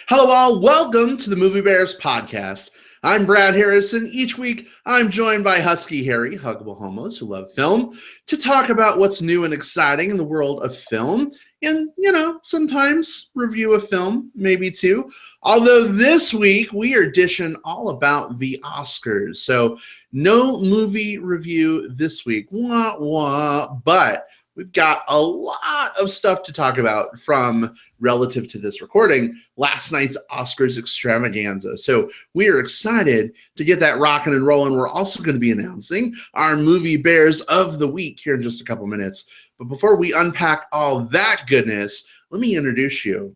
Hello all, welcome to the Movie Bears podcast. I'm Brad Harrison. Each week, I'm joined by Husky Harry, huggable homos who love film, to talk about what's new and exciting in the world of film, and, sometimes review a film, maybe two. Although this week, we are dishing all about the Oscars. So, no movie review this week, but we've got a lot of stuff to talk about from relative to this recording, last night's Oscars extravaganza. So we are excited to get that rocking and rolling. We're also going to be announcing our Movie Bears of the Week here in just a couple minutes. But before we unpack all that goodness, let me introduce you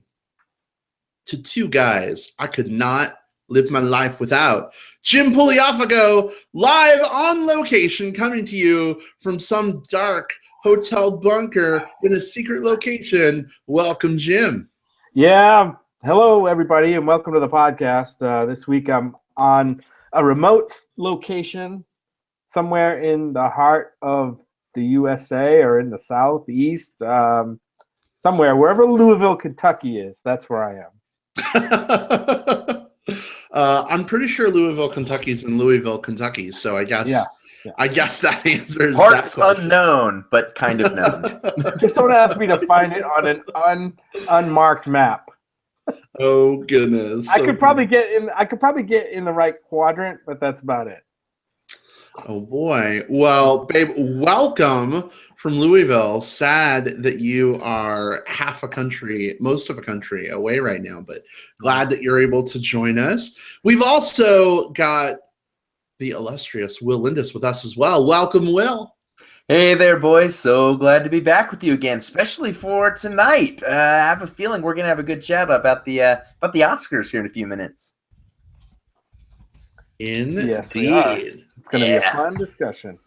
to two guys I could not live my life without. Jim Pugliafago, live on location, coming to you from some dark hotel bunker in a secret location. Welcome, Jim. Yeah. Hello, everybody, and welcome to the podcast. This week I'm on a remote location somewhere in the heart of the USA or in the southeast, somewhere, wherever Louisville, Kentucky is. That's where I am. I'm pretty sure Louisville, Kentucky is in Louisville, Kentucky. So I guess... Yeah. I guess that answers Parts that question. Unknown, but kind of known. Just don't ask me to find it on an unmarked map. Oh goodness! I could probably get in the right quadrant, but that's about it. Oh boy! Well, babe, welcome from Louisville. Sad that you are most of a country away right now, but glad that you're able to join us. We've also got the illustrious Will Lindis with us as well. Welcome, Will. Hey there, boys. So glad to be back with you again, especially for tonight. I have a feeling we're gonna have a good chat about the Oscars here in a few minutes. Indeed. Yes, we are. It's gonna be a fun discussion.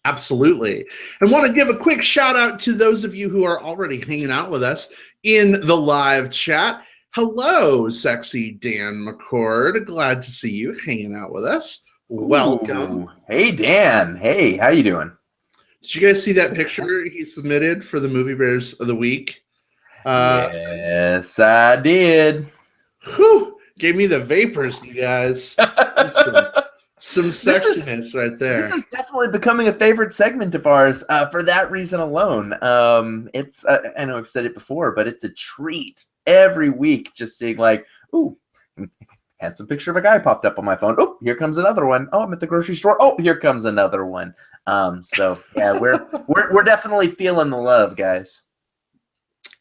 Absolutely. And want to give a quick shout out to those of you who are already hanging out with us in the live chat. Hello, sexy Dan McCord. Glad to see you hanging out with us. Welcome. Ooh. Hey, Dan. Hey, how you doing? Did you guys see that picture he submitted for the Movie Bears of the Week? Yes, I did. Whew, gave me the vapors, you guys. Some sexiness right there. This is definitely becoming a favorite segment of ours for that reason alone. It's I know I've said it before, but it's a treat every week just seeing like, ooh, handsome picture of a guy popped up on my phone. Oh, here comes another one. Oh, I'm at the grocery store. Oh, here comes another one. So yeah, we're definitely feeling the love, guys.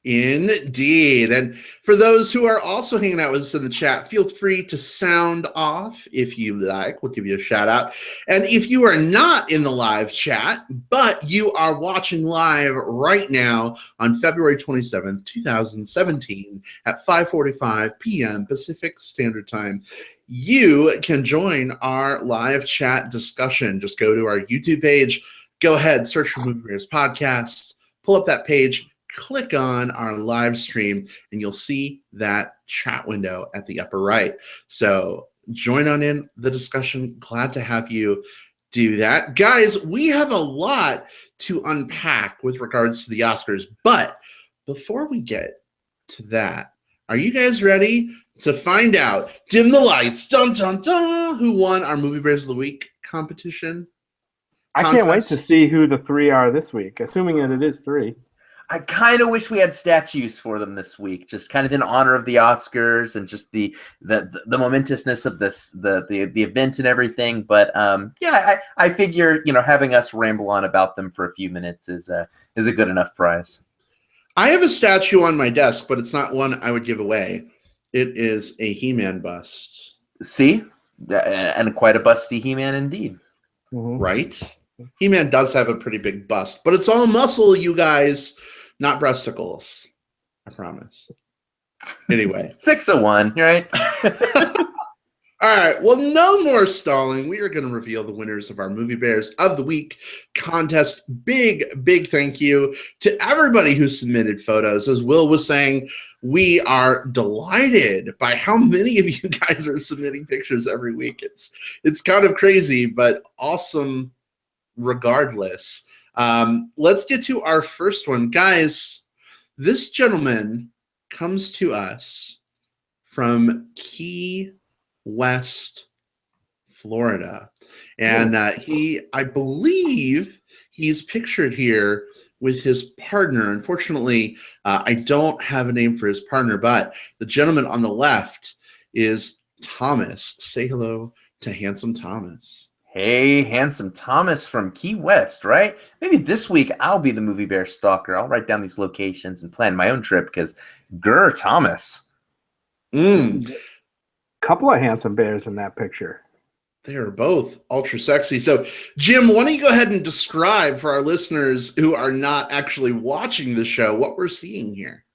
Indeed. And for those who are also hanging out with us in the chat, feel free to sound off if you like. We'll give you a shout out. And if you are not in the live chat, but you are watching live right now on February 27th, 2017 at 5:45 p.m. Pacific Standard Time, you can join our live chat discussion. Just go to our YouTube page. Go ahead, search for Movie Bears Podcast. Pull up that page. Click on our live stream and you'll see that chat window at the upper right. So join on in the discussion. Glad to have you do that. Guys, we have a lot to unpack with regards to the Oscars, but before we get to that, are you guys ready to find out, dim the lights, dun dun dun, who won our Movie Bears of the Week competition? I can't wait to see who the three are this week, assuming that it is three. I kind of wish we had statues for them this week, just kind of in honor of the Oscars and just the momentousness of the event and everything. But I figure having us ramble on about them for a few minutes is a good enough prize. I have a statue on my desk, but it's not one I would give away. It is a He-Man bust. See, and quite a busty He-Man indeed. Mm-hmm. Right? He-Man does have a pretty big bust, but it's all muscle, you guys. Not breasticles, I promise. Anyway. 601, right? All right, well, no more stalling. We are going to reveal the winners of our Movie Bears of the Week contest. Big thank you to everybody who submitted photos. As Will was saying, we are delighted by how many of you guys are submitting pictures every week. It's kind of crazy, but awesome regardless. Let's get to our first one. Guys, this gentleman comes to us from Key West, Florida. And I believe he's pictured here with his partner. Unfortunately, I don't have a name for his partner, but the gentleman on the left is Thomas. Say hello to handsome Thomas. Hey, handsome Thomas from Key West, right? Maybe this week I'll be the movie bear stalker. I'll write down these locations and plan my own trip because grr, Thomas. Couple of handsome bears in that picture. They are both ultra sexy. So, Jim, why don't you go ahead and describe for our listeners who are not actually watching the show what we're seeing here?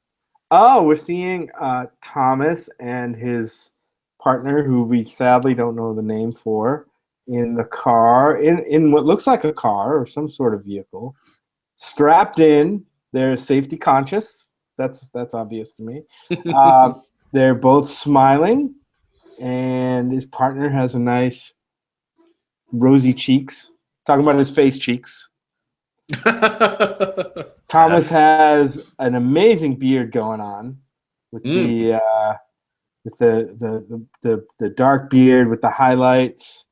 Oh, we're seeing Thomas and his partner, who we sadly don't know the name for, in the car, in what looks like a car or some sort of vehicle, strapped in. They're safety conscious. That's obvious to me. They're both smiling, and his partner has a nice rosy cheeks. Talking about his face cheeks. Thomas has an amazing beard going on with the dark beard with the highlights,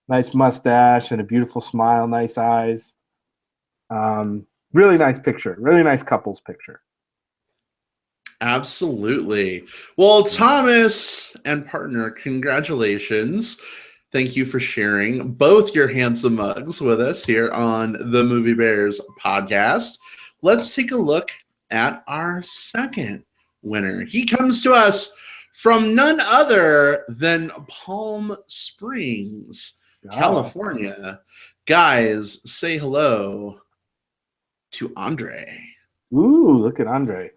nice mustache, and a beautiful smile, nice eyes. Really nice picture. Really nice couples picture. Absolutely. Well, Thomas and partner, congratulations. Thank you for sharing both your handsome mugs with us here on the Movie Bears podcast. Let's take a look at our second winner. He comes to us from none other than Palm Springs, California. Guys, say hello to Andre. Ooh, look at Andre.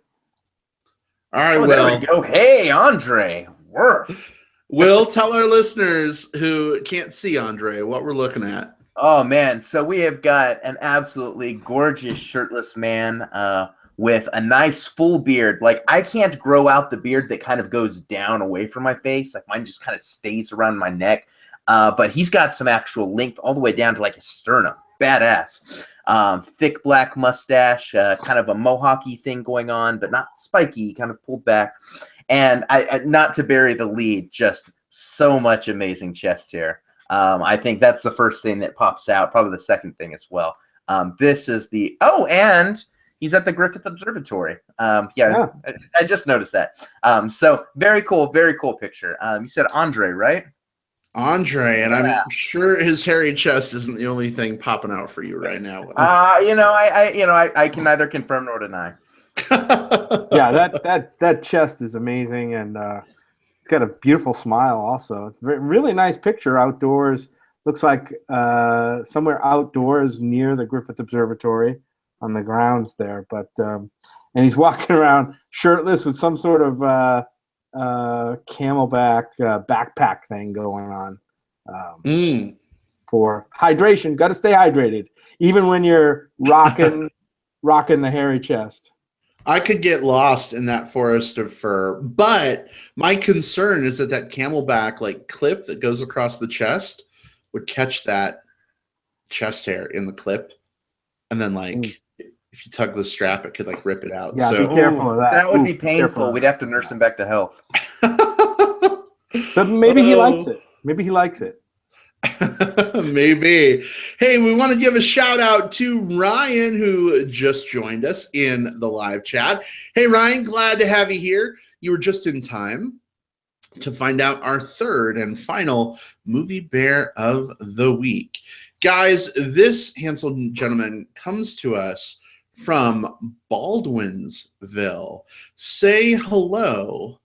All right, there we go. Hey, Andre. Worf. Will, tell our listeners who can't see Andre what we're looking at. Oh, man. So we have got an absolutely gorgeous shirtless man with a nice full beard. Like, I can't grow out the beard that kind of goes down away from my face. Like, mine just kind of stays around my neck. But he's got some actual length all the way down to, like, his sternum. Badass. Thick black mustache, kind of a mohawk-y thing going on, but not spiky, kind of pulled back. And I not to bury the lead, just so much amazing chest hair. I think that's the first thing that pops out, probably the second thing as well. This is and he's at the Griffith Observatory. I just noticed that. So very cool picture. You said Andre, right? Andre, and I'm sure his hairy chest isn't the only thing popping out for you right now. I can neither confirm nor deny. Yeah, that chest is amazing, and he's got a beautiful smile also. It's really nice picture outdoors. Looks like somewhere outdoors near the Griffith Observatory on the grounds there. But and he's walking around shirtless with some sort of camelback backpack thing going on for hydration. Got to stay hydrated, even when you're rocking the hairy chest. I could get lost in that forest of fur, but my concern is that camelback like clip that goes across the chest would catch that chest hair in the clip, and then if you tug the strap, it could rip it out. Yeah, so be careful of that. That would be painful. We'd have to nurse him back to health. But maybe he likes it. Maybe he likes it. Maybe. Hey, we want to give a shout out to Ryan, who just joined us in the live chat. Hey, Ryan, glad to have you here. You were just in time to find out our third and final movie bear of the week. Guys, this handsome gentleman comes to us from Baldwinsville. Say hello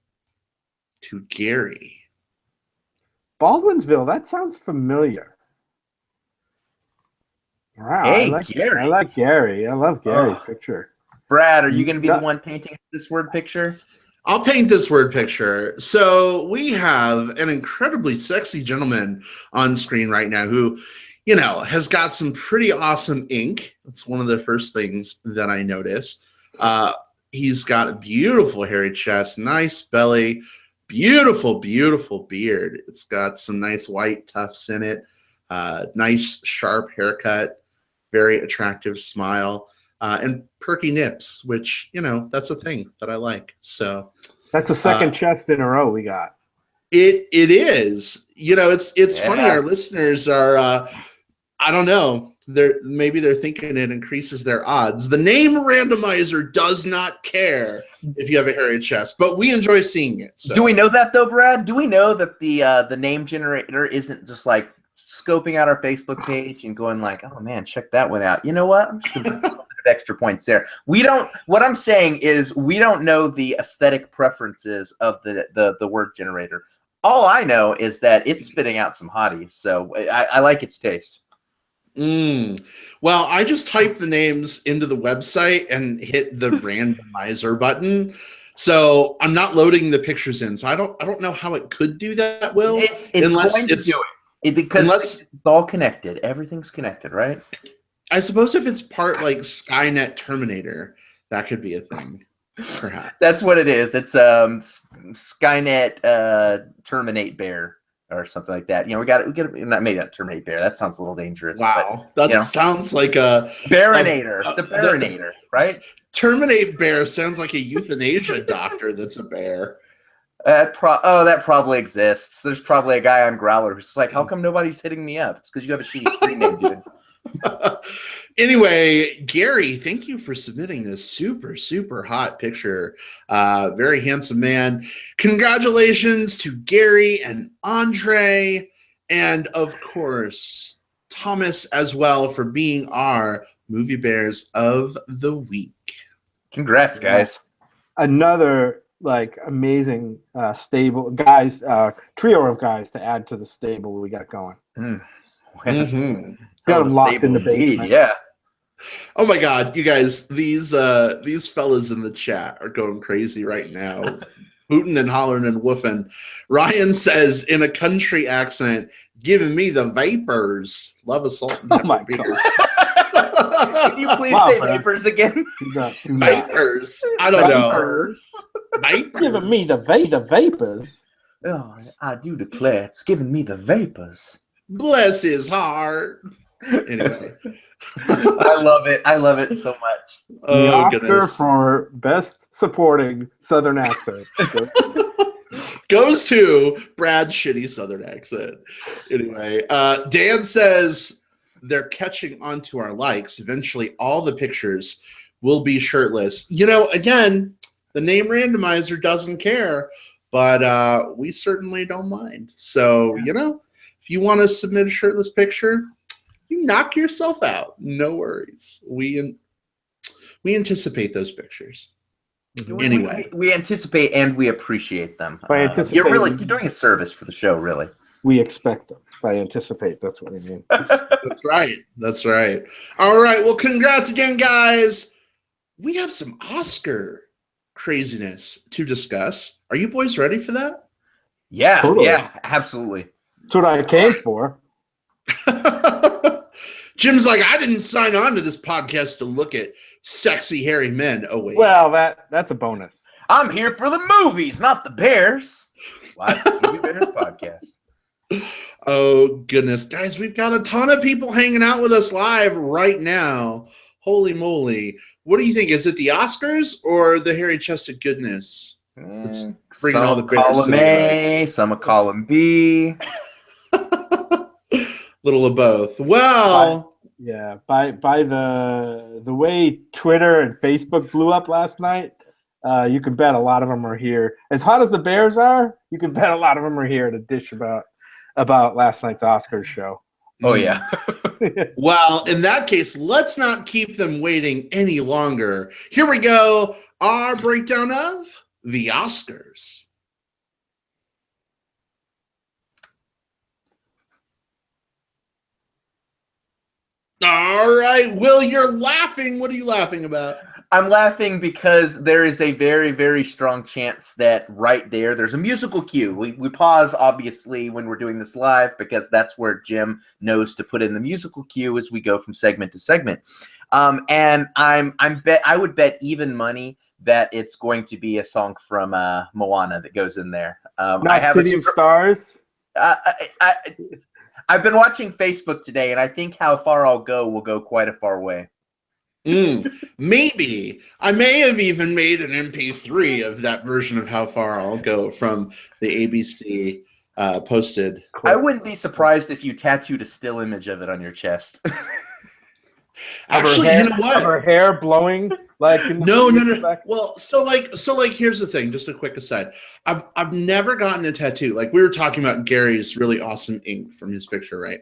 to Gary. Baldwinsville, that sounds familiar. Wow, hey, Gary. I like Gary. I love Gary's picture. Brad, are you going to be the one painting this word picture? I'll paint this word picture. So we have an incredibly sexy gentleman on screen right now who, has got some pretty awesome ink. That's one of the first things that I notice. He's got a beautiful hairy chest, nice belly, beautiful, beautiful beard. It's got some nice white tufts in it, nice sharp haircut, very attractive smile, and perky nips, which, that's a thing that I like. So That's a second chest in a row we got. It is. It's funny. Our listeners are I don't know. Maybe they're thinking it increases their odds. The name randomizer does not care if you have a hairy chest, but we enjoy seeing it. So. Do we know that though, Brad? Do we know that the name generator isn't just like scoping out our Facebook page and going like, oh man, check that one out. You know what? I'm just gonna put extra points there. What I'm saying is we don't know the aesthetic preferences of the word generator. All I know is that it's spitting out some hotties, so I like its taste. Well, I just typed the names into the website and hit the randomizer button. So I'm not loading the pictures in. So I don't know how it could do that, Will. Unless it's all connected. Everything's connected, right? I suppose if it's part like Skynet Terminator, that could be a thing. Perhaps. That's what it is. It's Skynet Terminate Bear or something like that. We got maybe not Terminate Bear. That sounds a little dangerous. Wow, but, that sounds like a Barinator. The Barinator, right? Terminate Bear sounds like a euthanasia doctor that's a bear. That probably exists. There's probably a guy on Growler who's like, how come nobody's hitting me up? It's because you have a shitty screen name, dude. Anyway, Gary, thank you for submitting this super, super hot picture. Very handsome man. Congratulations to Gary and Andre, and of course, Thomas as well for being our Movie Bears of the Week. Congrats, guys. Another amazing stable guys, trio of guys to add to the stable we got going. Got them locked in the basement. Yeah. Oh my God, you guys! These fellas in the chat are going crazy right now, hooting and hollering and woofing. Ryan says in a country accent, "Giving me the vapors." Love a salt and pepper beer. Can you please say vapors again? Do not. Vapors. I don't know. Vapors. Giving me the vapors. Oh, I do declare, it's giving me the vapors. Bless his heart. Anyway. I love it. I love it so much. The Oscar for Best Supporting Southern Accent goes to Brad's shitty Southern accent. Anyway, Dan says they're catching on to our likes. Eventually, all the pictures will be shirtless. Again, the name randomizer doesn't care, but we certainly don't mind. So, if you want to submit a shirtless picture, you knock yourself out. No worries. We anticipate those pictures. Anyway, we anticipate and we appreciate them. You're doing a service for the show, really. We expect them. By anticipate, that's what I mean. That's right. That's right. All right. Well, congrats again, guys. We have some Oscar craziness to discuss. Are you boys ready for that? Yeah. Totally. Yeah. Absolutely. That's what I came for. Jim's like, I didn't sign on to this podcast to look at sexy hairy men. Oh wait. Well, that's a bonus. I'm here for the movies, not the Bears. Live Movie Bears podcast. Oh goodness, guys, we've got a ton of people hanging out with us live right now. Holy moly! What do you think? Is it the Oscars or the hairy chested goodness? Bringing all the column A, some of column B. Little of both. Well, by the way Twitter and Facebook blew up last night, you can bet a lot of them are here. As hot as the Bears are, you can bet a lot of them are here to dish about last night's Oscars show. Oh yeah. Well, in that case, let's not keep them waiting any longer. Here we go. Our breakdown of the Oscars. All right, Will, you're laughing. What are you laughing about? I'm laughing because there is a very, very strong chance that right there's a musical cue. We pause, obviously, when we're doing this live because that's where Jim knows to put in the musical cue as we go from segment to segment. And I would bet even money that it's going to be a song from Moana that goes in there. I have City of Stars. I've been watching Facebook today, and I think how far I'll go will go quite a far way. Maybe. I may have even made an MP3 of that version of How Far I'll Go from the ABC posted clip. I wouldn't be surprised if you tattooed a still image of it on your chest. Actually, you know what? Of her hair blowing like in the No. back. Well, so here's the thing. Just a quick aside. I've never gotten a tattoo. Like we were talking about Gary's really awesome ink from his picture, right?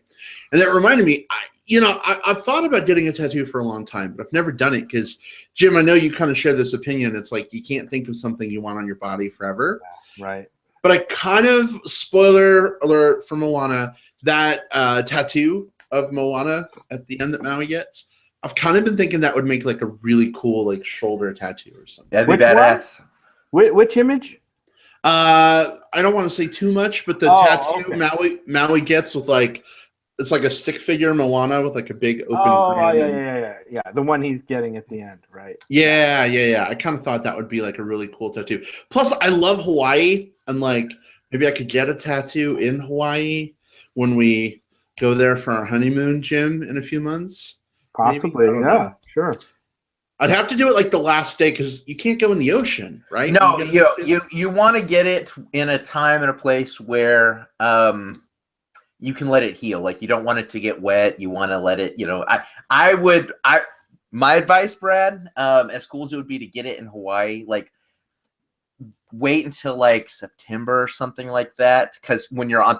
And that reminded me. I've thought about getting a tattoo for a long time, but I've never done it because, Jim, I know you kind of share this opinion. It's like you can't think of something you want on your body forever, right? But I kind of, spoiler alert for Moana, that tattoo of Moana at the end that Maui gets. I've kind of been thinking that would make like a really cool like shoulder tattoo or something. That'd be badass. Which image? I don't want to say too much, but the tattoo okay. Maui gets with like it's like a stick figure Moana with like a big open. Yeah. The one he's getting at the end, right? Yeah. I kind of thought that would be like a really cool tattoo. Plus, I love Hawaii, and like maybe I could get a tattoo in Hawaii when we go there for our honeymoon, Jim, in a few months. Possibly, yeah, sure. I'd have to do it like the last day because you can't go in the ocean, right? No, you want to get it in a time and a place where you can let it heal. Like you don't want it to get wet. You want to let it, my advice, Brad, as cool as it would be to get it in Hawaii, like wait until like September or something like that, because when you're at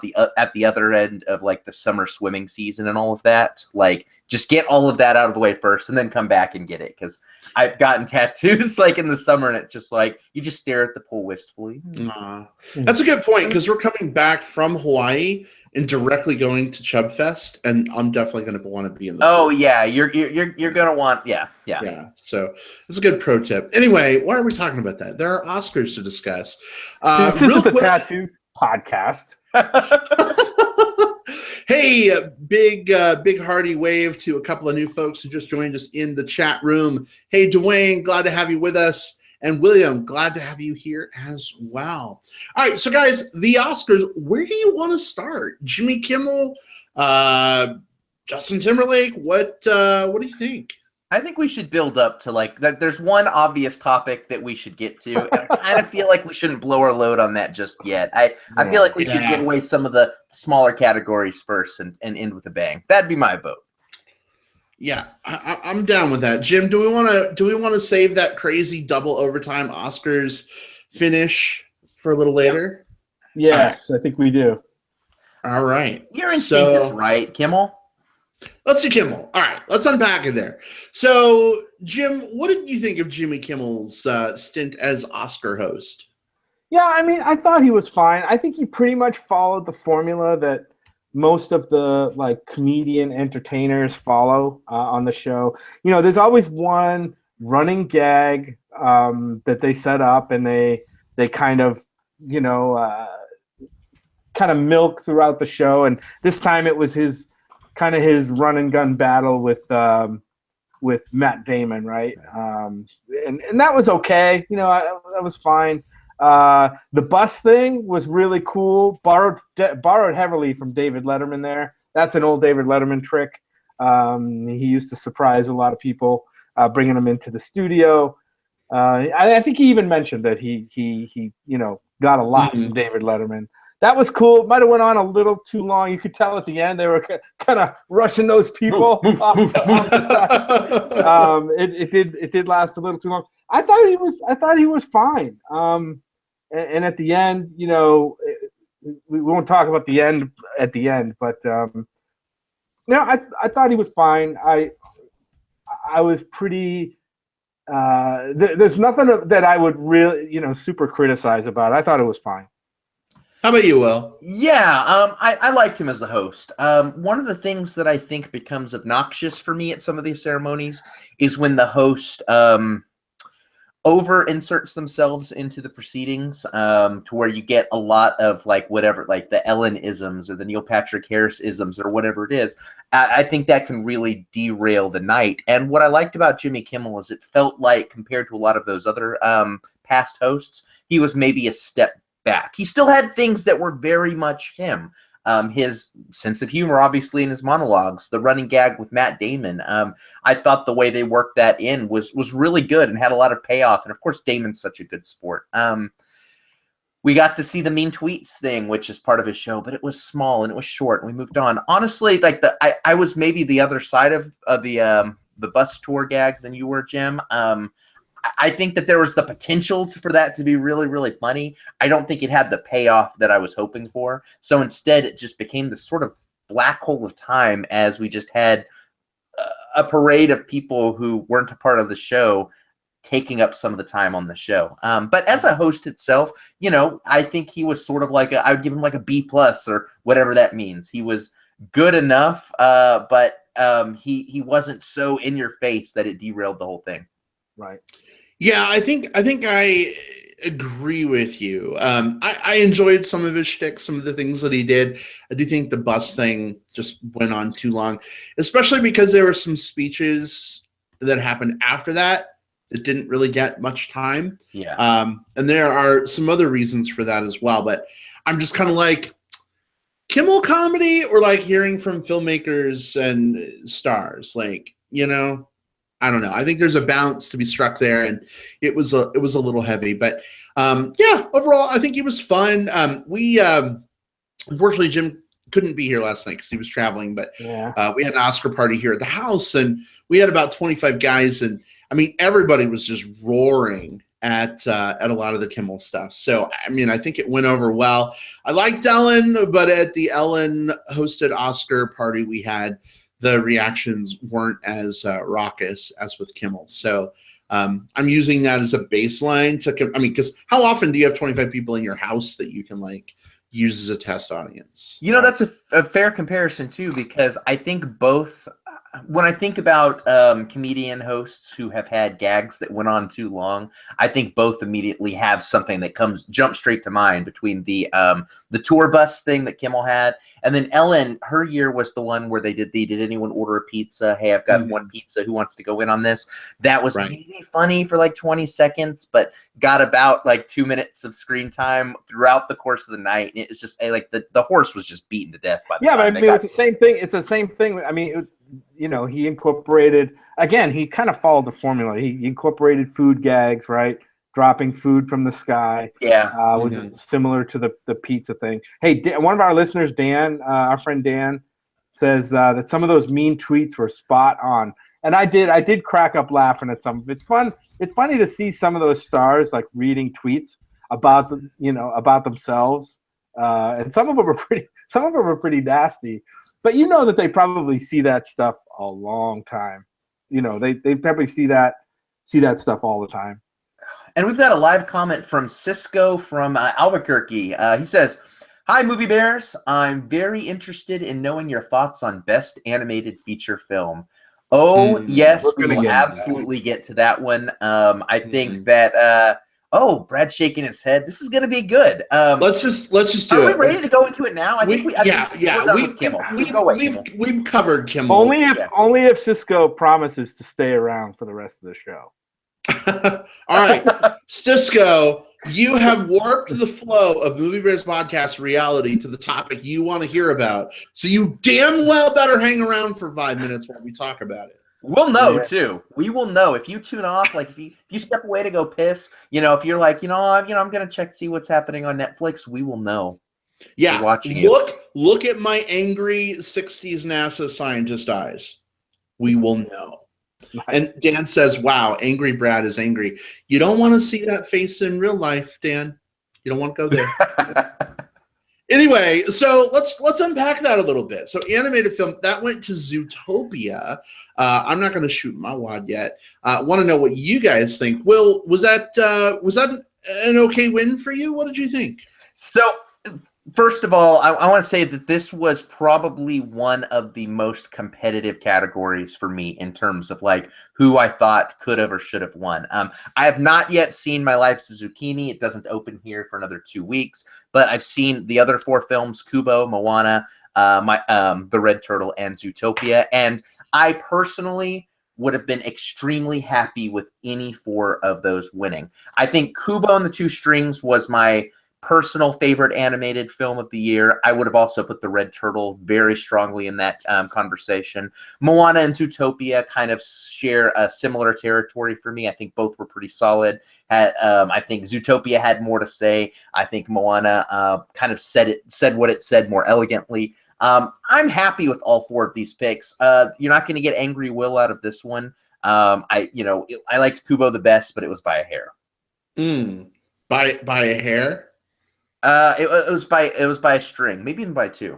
the other end of like the summer swimming season and all of that, like just get all of that out of the way first and then come back and get it. Because I've gotten tattoos like in the summer and it's just like you just stare at the pool wistfully. That's a good point, because we're coming back from Hawaii and directly going to Chub Fest, and I'm definitely going to want to be in the pool. Yeah, you're gonna want yeah. So it's a good pro tip. Anyway, why are we talking about that? There are Oscars to discuss. This isn't the tattoo podcast. Hey, big hearty wave to a couple of new folks who just joined us in the chat room. Hey, Dwayne, glad to have you with us. And William, glad to have you here as well. All right, so guys, the Oscars, where do you want to start? Jimmy Kimmel, Justin Timberlake, what do you think? I think we should build up to like that. There's one obvious topic that we should get to. And I kind of feel like we shouldn't blow our load on that just yet. I feel like we should get away some of the smaller categories first and end with a bang. That'd be my vote. Yeah, I'm down with that. Jim, do we want to save that crazy double overtime Oscars finish for a little later? Yes, right. I think we do. All right. Your instinct is right, Kimmel. Let's do Kimmel. All right, let's unpack it there. So, Jim, what did you think of Jimmy Kimmel's stint as Oscar host? Yeah, I mean, I thought he was fine. I think he pretty much followed the formula that most of the like comedian entertainers follow on the show. There's always one running gag that they set up, and they kind of milk throughout the show. And this time it was his run and gun battle with Matt Damon, right? And that was okay. That was fine. The bus thing was really cool. Borrowed heavily from David Letterman there. That's an old David Letterman trick. He used to surprise a lot of people, bringing them into the studio. I think he even mentioned that he got a lot from David Letterman. That was cool. It might have went on a little too long. You could tell at the end they were kind of rushing those people off the side. It did last a little too long. I thought he was fine. And at the end, we won't talk about the end at the end, but I thought he was fine. I was pretty. There's nothing that I would really super criticize about it. I thought it was fine. How about you, Will? Yeah, I liked him as the host. One of the things that I think becomes obnoxious for me at some of these ceremonies is when the host over inserts themselves into the proceedings, to where you get a lot of like whatever, like the Ellen isms or the Neil Patrick Harris isms or whatever it is. I think that can really derail the night. And what I liked about Jimmy Kimmel is it felt like, compared to a lot of those other past hosts, he was maybe a step back. He still had things that were very much him, his sense of humor, obviously, in his monologues, the running gag with Matt Damon. I thought the way they worked that in was really good and had a lot of payoff. And of course, Damon's such a good sport. We got to see the mean tweets thing, which is part of his show, but it was small and it was short, and we moved on. Honestly, like I was maybe the other side of the bus tour gag than you were, Jim. I think that there was the potential for that to be really, really funny. I don't think it had the payoff that I was hoping for. So instead, it just became this sort of black hole of time as we just had a parade of people who weren't a part of the show taking up some of the time on the show. But as a host itself, you know, I think he was sort of like I would give him like a B+ or whatever that means. He was good enough, but he wasn't so in your face that it derailed the whole thing. Right. Yeah, I think I agree with you. I enjoyed some of his shtick, some of the things that he did. I do think the bus thing just went on too long, especially because there were some speeches that happened after that didn't really get much time. Yeah. And there are some other reasons for that as well. But I'm just kind of like, Kimmel comedy or like hearing from filmmakers and stars, like, you know, I don't know. I think there's a balance to be struck there, and it was a little heavy, but yeah, overall, I think it was fun. We unfortunately, Jim couldn't be here last night because he was traveling, but Yeah. we had an Oscar party here at the house, and we had about 25 guys, and I mean, everybody was just roaring at a lot of the Kimmel stuff. So, I mean, I think it went over well. I liked Ellen, but at the Ellen hosted Oscar party we had, the reactions weren't as raucous as with Kimmel. So I'm using that as a baseline to, I mean, because how often do you have 25 people in your house that you can like use as a test audience? You know, that's a fair comparison too, because I think both, when I think about comedian hosts who have had gags that went on too long, I think both immediately have something that jump straight to mind between the tour bus thing that Kimmel had, and then Ellen, her year was the one where they did anyone order a pizza? Hey, I've got one pizza. Who wants to go in on this? That was maybe funny for like 20 seconds, but got about like 2 minutes of screen time throughout the course of the night. It's just like the horse was just beaten to death by the time but I mean, it's the same thing. It's the same thing. I mean, you know, he incorporated, again, he kind of followed the formula. He incorporated food gags, right? Dropping food from the sky. Yeah. Was similar to the pizza thing. Hey, one of our listeners, Dan, our friend Dan, says that some of those mean tweets were spot on. And I did crack up laughing at some of it. It's fun. It's funny to see some of those stars like reading tweets about about themselves. And some of them are pretty nasty. But you know that they probably see that stuff a long time. You know, they probably see that stuff all the time. And we've got a live comment from Cisco from Albuquerque. He says, "Hi, Movie Bears. I'm very interested in knowing your thoughts on Best Animated Feature Film." Oh, yes, we will absolutely get to that one. I think that Brad's shaking his head. This is going to be good. Let's just do it. Are we ready to go into it now? We've covered Kimmel. Only if Cisco promises to stay around for the rest of the show. All right, Cisco, you have warped the flow of Movie Bears podcast reality to the topic you want to hear about. So you damn well better hang around for 5 minutes while we talk about it. We'll know too. We will know if you tune off. Like if you step away to go piss. You know, if you're like, I'm gonna check to see what's happening on Netflix. We will know. Yeah, we're watching you. Look at my angry '60s NASA scientist eyes. We will know. And Dan says, "Wow, angry Brad is angry." You don't want to see that face in real life, Dan. You don't want to go there. Anyway, so let's unpack that a little bit. So animated film that went to Zootopia. I'm not going to shoot my wad yet. Want to know what you guys think? Will, was that an okay win for you? What did you think? So, first of all, I want to say that this was probably one of the most competitive categories for me in terms of like who I thought could have or should have won. I have not yet seen My Life's a Zucchini. It doesn't open here for another 2 weeks, but I've seen the other 4 films: Kubo, Moana, The Red Turtle, and Zootopia. And I personally would have been extremely happy with any 4 of those winning. I think Kubo and the Two Strings was my personal favorite animated film of the year, I would have also put The Red Turtle very strongly in that conversation. Moana and Zootopia kind of share a similar territory for me. I think both were pretty solid. I think Zootopia had more to say. I think Moana kind of said what it said more elegantly. I'm happy with all 4 of these picks. You're not going to get Angry Will out of this one. I liked Kubo the best, but it was by a hair. By a hair? It was by a string, maybe even by 2.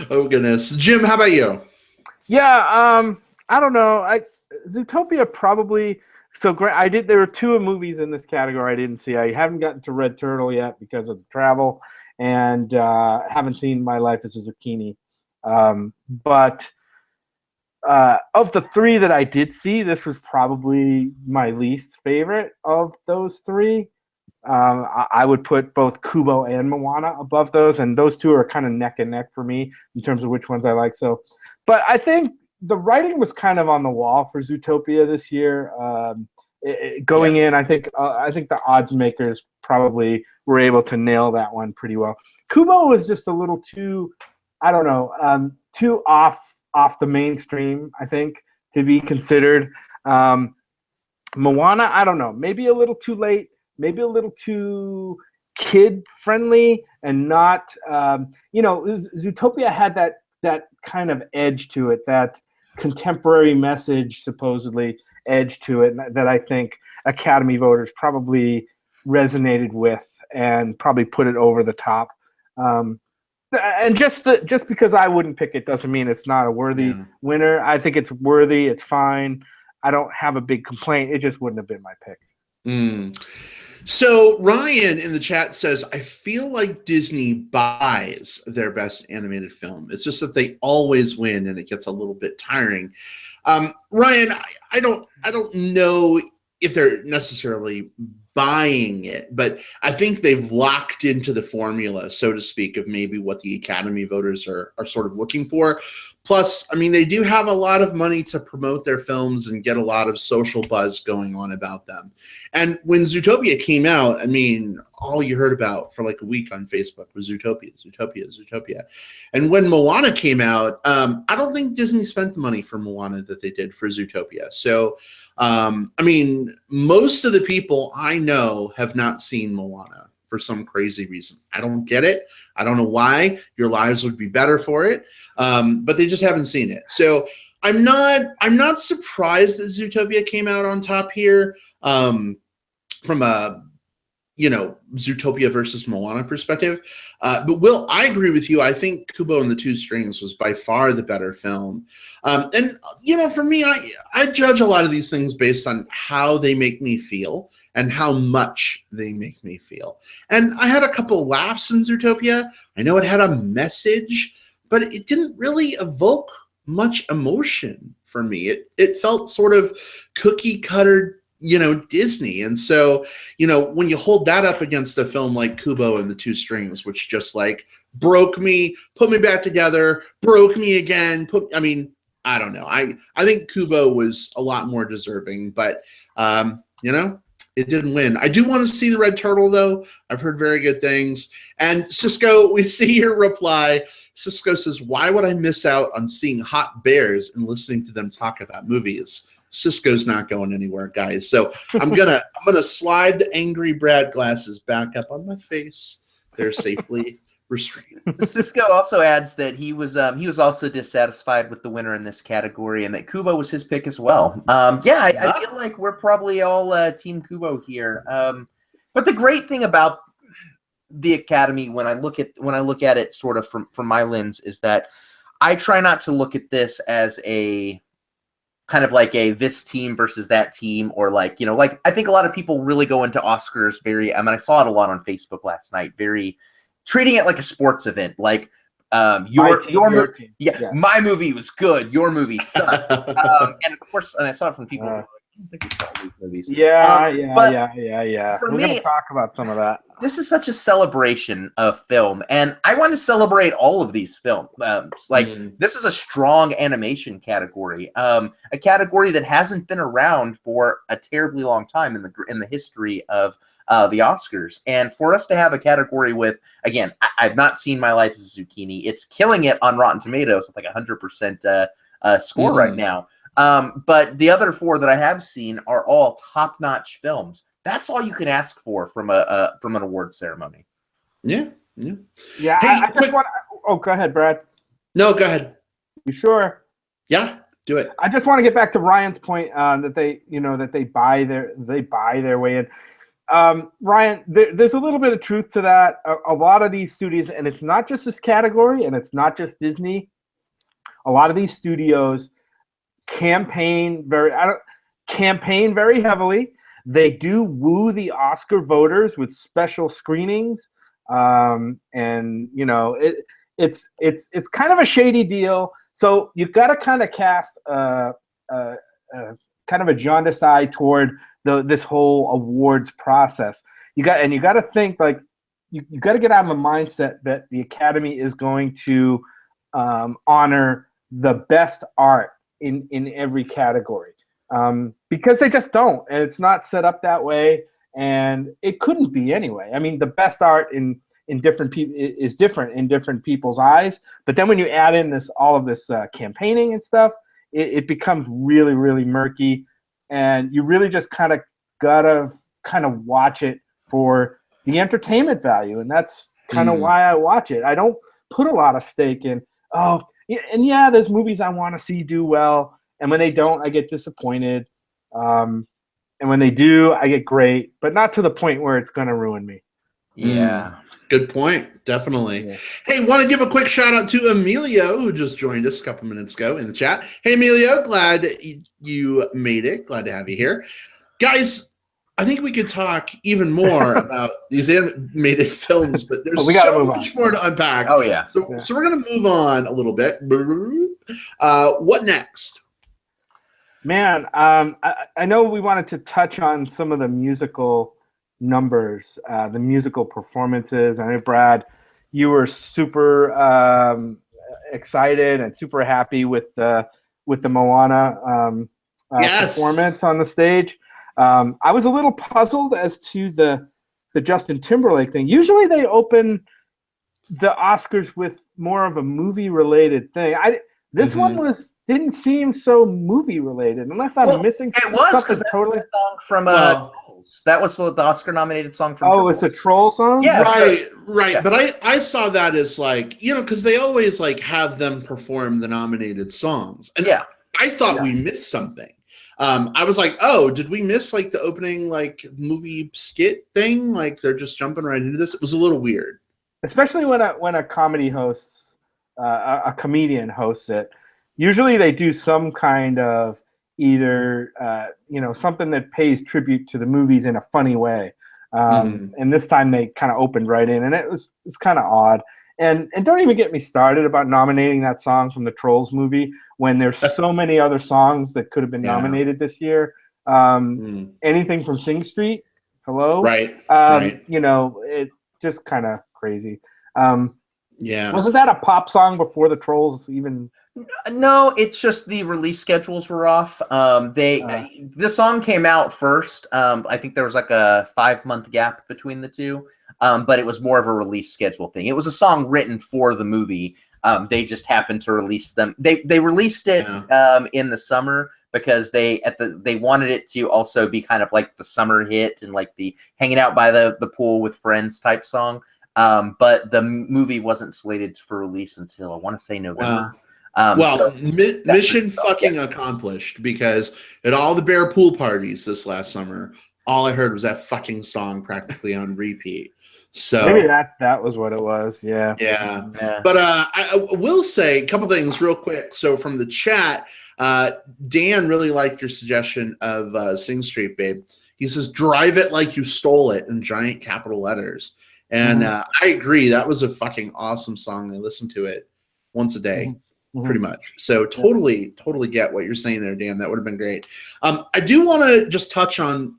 Oh goodness, Jim, how about you? Yeah, I don't know. Zootopia probably. So great. There were 2 movies in this category I didn't see. I haven't gotten to Red Turtle yet because of the travel, and haven't seen My Life as a Zucchini. But of the 3 that I did see, this was probably my least favorite of those 3. I would put both Kubo and Moana above those, and those 2 are kind of neck and neck for me in terms of which ones I like. So, but I think the writing was kind of on the wall for Zootopia this year. Going in, I think the odds makers probably were able to nail that one pretty well. Kubo was just a little too, I don't know, too off the mainstream, I think, to be considered. Moana, I don't know, maybe a little too late, maybe a little too kid-friendly, and not, Zootopia had that kind of edge to it, that contemporary message, supposedly, edge to it, that I think Academy voters probably resonated with and probably put it over the top. And just because I wouldn't pick it doesn't mean it's not a worthy winner. I think it's worthy. It's fine. I don't have a big complaint. It just wouldn't have been my pick. So Ryan in the chat says, I feel like Disney buys their best animated film. It's just that they always win, and it gets a little bit tiring. Ryan, I don't know if they're necessarily buying it, but I think they've locked into the formula, so to speak, of maybe what the Academy voters are sort of looking for. Plus, I mean, they do have a lot of money to promote their films and get a lot of social buzz going on about them. And when Zootopia came out, I mean, all you heard about for like a week on Facebook was Zootopia, Zootopia, Zootopia. And when Moana came out, I don't think Disney spent the money for Moana that they did for Zootopia. So, I mean, most of the people I know have not seen Moana for some crazy reason. I don't get it. I don't know why. Your lives would be better for it. But they just haven't seen it. So I'm not surprised that Zootopia came out on top here from a Zootopia versus Moana perspective. But Will, I agree with you. I think Kubo and the Two Strings was by far the better film. And for me, I judge a lot of these things based on how they make me feel and how much they make me feel. And I had a couple laughs in Zootopia. I know it had a message, but it didn't really evoke much emotion for me. It felt sort of cookie cutter, Disney. And so, when you hold that up against a film like Kubo and the Two Strings, which just like broke me, put me back together, broke me again. I don't know. I think Kubo was a lot more deserving, but, it didn't win. I do want to see the Red Turtle, though. I've heard very good things. And Cisco, we see your reply. Cisco says, why would I miss out on seeing hot bears and listening to them talk about movies? Cisco's not going anywhere, guys. So I'm gonna slide the angry Brad glasses back up on my face. They're safely restrained. Cisco also adds that he was also dissatisfied with the winner in this category, and that Kubo was his pick as well. I feel like we're probably all Team Kubo here. But the great thing about the Academy, when I look at it sort of from my lens, is that I try not to look at this as a kind of like a this team versus that team, or like I think a lot of people really go into Oscars I saw it a lot on Facebook last night, very treating it like a sports event, like your team. Yeah, my movie was good, your movie sucked. And of course, and I saw it from people don't think we saw these movies. Yeah. For We're me, gonna talk about some of that. this is such a celebration of film, and I want to celebrate all of these films. This is a strong animation category, a category that hasn't been around for a terribly long time in the history of the Oscars. And for us to have a category with, again, I've not seen My Life as a Zucchini. It's killing it on Rotten Tomatoes with like 100% score right now. But the other four that I have seen are all top-notch films. That's all you can ask for from an award ceremony. Yeah. Hey, I quick. just want. Oh, go ahead, Brad. No, go ahead. You sure? Yeah, do it. I just want to get back to Ryan's point that they buy their way in. Ryan, there's a little bit of truth to that. A lot of these studios, and it's not just this category, and it's not just Disney. A lot of these studios campaign very heavily. They do woo the Oscar voters with special screenings, and it's kind of a shady deal. So you've got to kind of cast kind of a jaundiced eye toward this whole awards process. You got to think like you got to get out of the mindset that the Academy is going to honor the best art in every category. Because they just don't, and it's not set up that way, and it couldn't be anyway. I mean, the best art in different people is different in different people's eyes. But then when you add in all of this campaigning and stuff, it becomes really, really murky, and you really just kind of gotta watch it for the entertainment value, and that's kind of why I watch it. I don't put a lot of stake in. There's movies I want to see do well. And when they don't, I get disappointed. And when they do, I get great, but not to the point where it's going to ruin me. Yeah. Good point. Definitely. Yeah. Hey, want to give a quick shout out to Emilio, who just joined us a couple minutes ago in the chat. Hey, Emilio, glad you made it. Glad to have you here. Guys, I think we could talk even more about these animated films, but there's so much more to unpack. Oh, yeah. So we're going to move on a little bit. What next? Man, I know we wanted to touch on some of the musical numbers, the musical performances. I know, Brad, you were super excited and super happy with the Moana performance on the stage. I was a little puzzled as to the Justin Timberlake thing. Usually they open the Oscars with more of a movie-related thing. This one didn't seem so movie-related, unless I'm missing something. It was, because totally song from Trolls. That was the Oscar-nominated song from Trolls. It's a Troll song? Yeah. Right. Yeah. But I saw that as like, because they always like have them perform the nominated songs. And I thought we missed something. I was like, oh, did we miss like the opening like movie skit thing? Like they're just jumping right into this. It was a little weird. Especially when a comedy hosts, a comedian hosts it. Usually they do some kind of either something that pays tribute to the movies in a funny way. And this time they kind of opened right in, and it's kind of odd. And don't even get me started about nominating that song from the Trolls movie when there's so many other songs that could have been nominated this year. Anything from Sing Street, hello? Right. It just kind of crazy. Wasn't that a pop song before the Trolls even? No, it's just the release schedules were off. The song came out first. I think there was like a 5-month gap between the two. But it was more of a release schedule thing. It was a song written for the movie. They just happened to release them. They released it in the summer because they wanted it to also be kind of like the summer hit and like the hanging out by the pool with friends type song. But the movie wasn't slated for release until I want to say November. Mission fucking accomplished, because at all the Bear pool parties this last summer, all I heard was that fucking song practically on repeat. So maybe that was what it was. Yeah. But I will say a couple things real quick. So from the chat, Dan really liked your suggestion of Sing Street, Babe. He says, drive it like you stole it in giant capital letters. And I agree. That was a fucking awesome song. I listen to it once a day. pretty much. So totally get what you're saying there, Dan. That would have been great. I do want to just touch on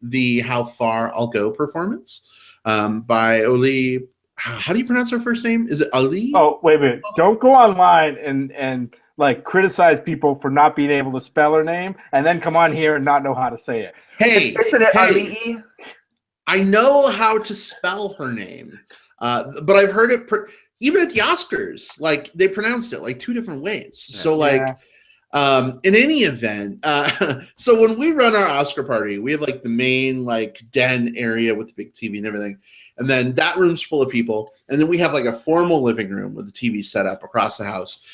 the How Far I'll Go performance by Oli. How do you pronounce her first name? Is it Ali? Oh, wait a minute. Don't go online and like criticize people for not being able to spell her name and then come on here and not know how to say it. Hey, Isn't it Ali? I know how to spell her name, but I've heard it even at the Oscars. Like they pronounced it like two different ways. So like, in any event, so when we run our Oscar party, we have like the main like den area with the big TV and everything, and then that room's full of people, and then we have like a formal living room with the TV set up across the house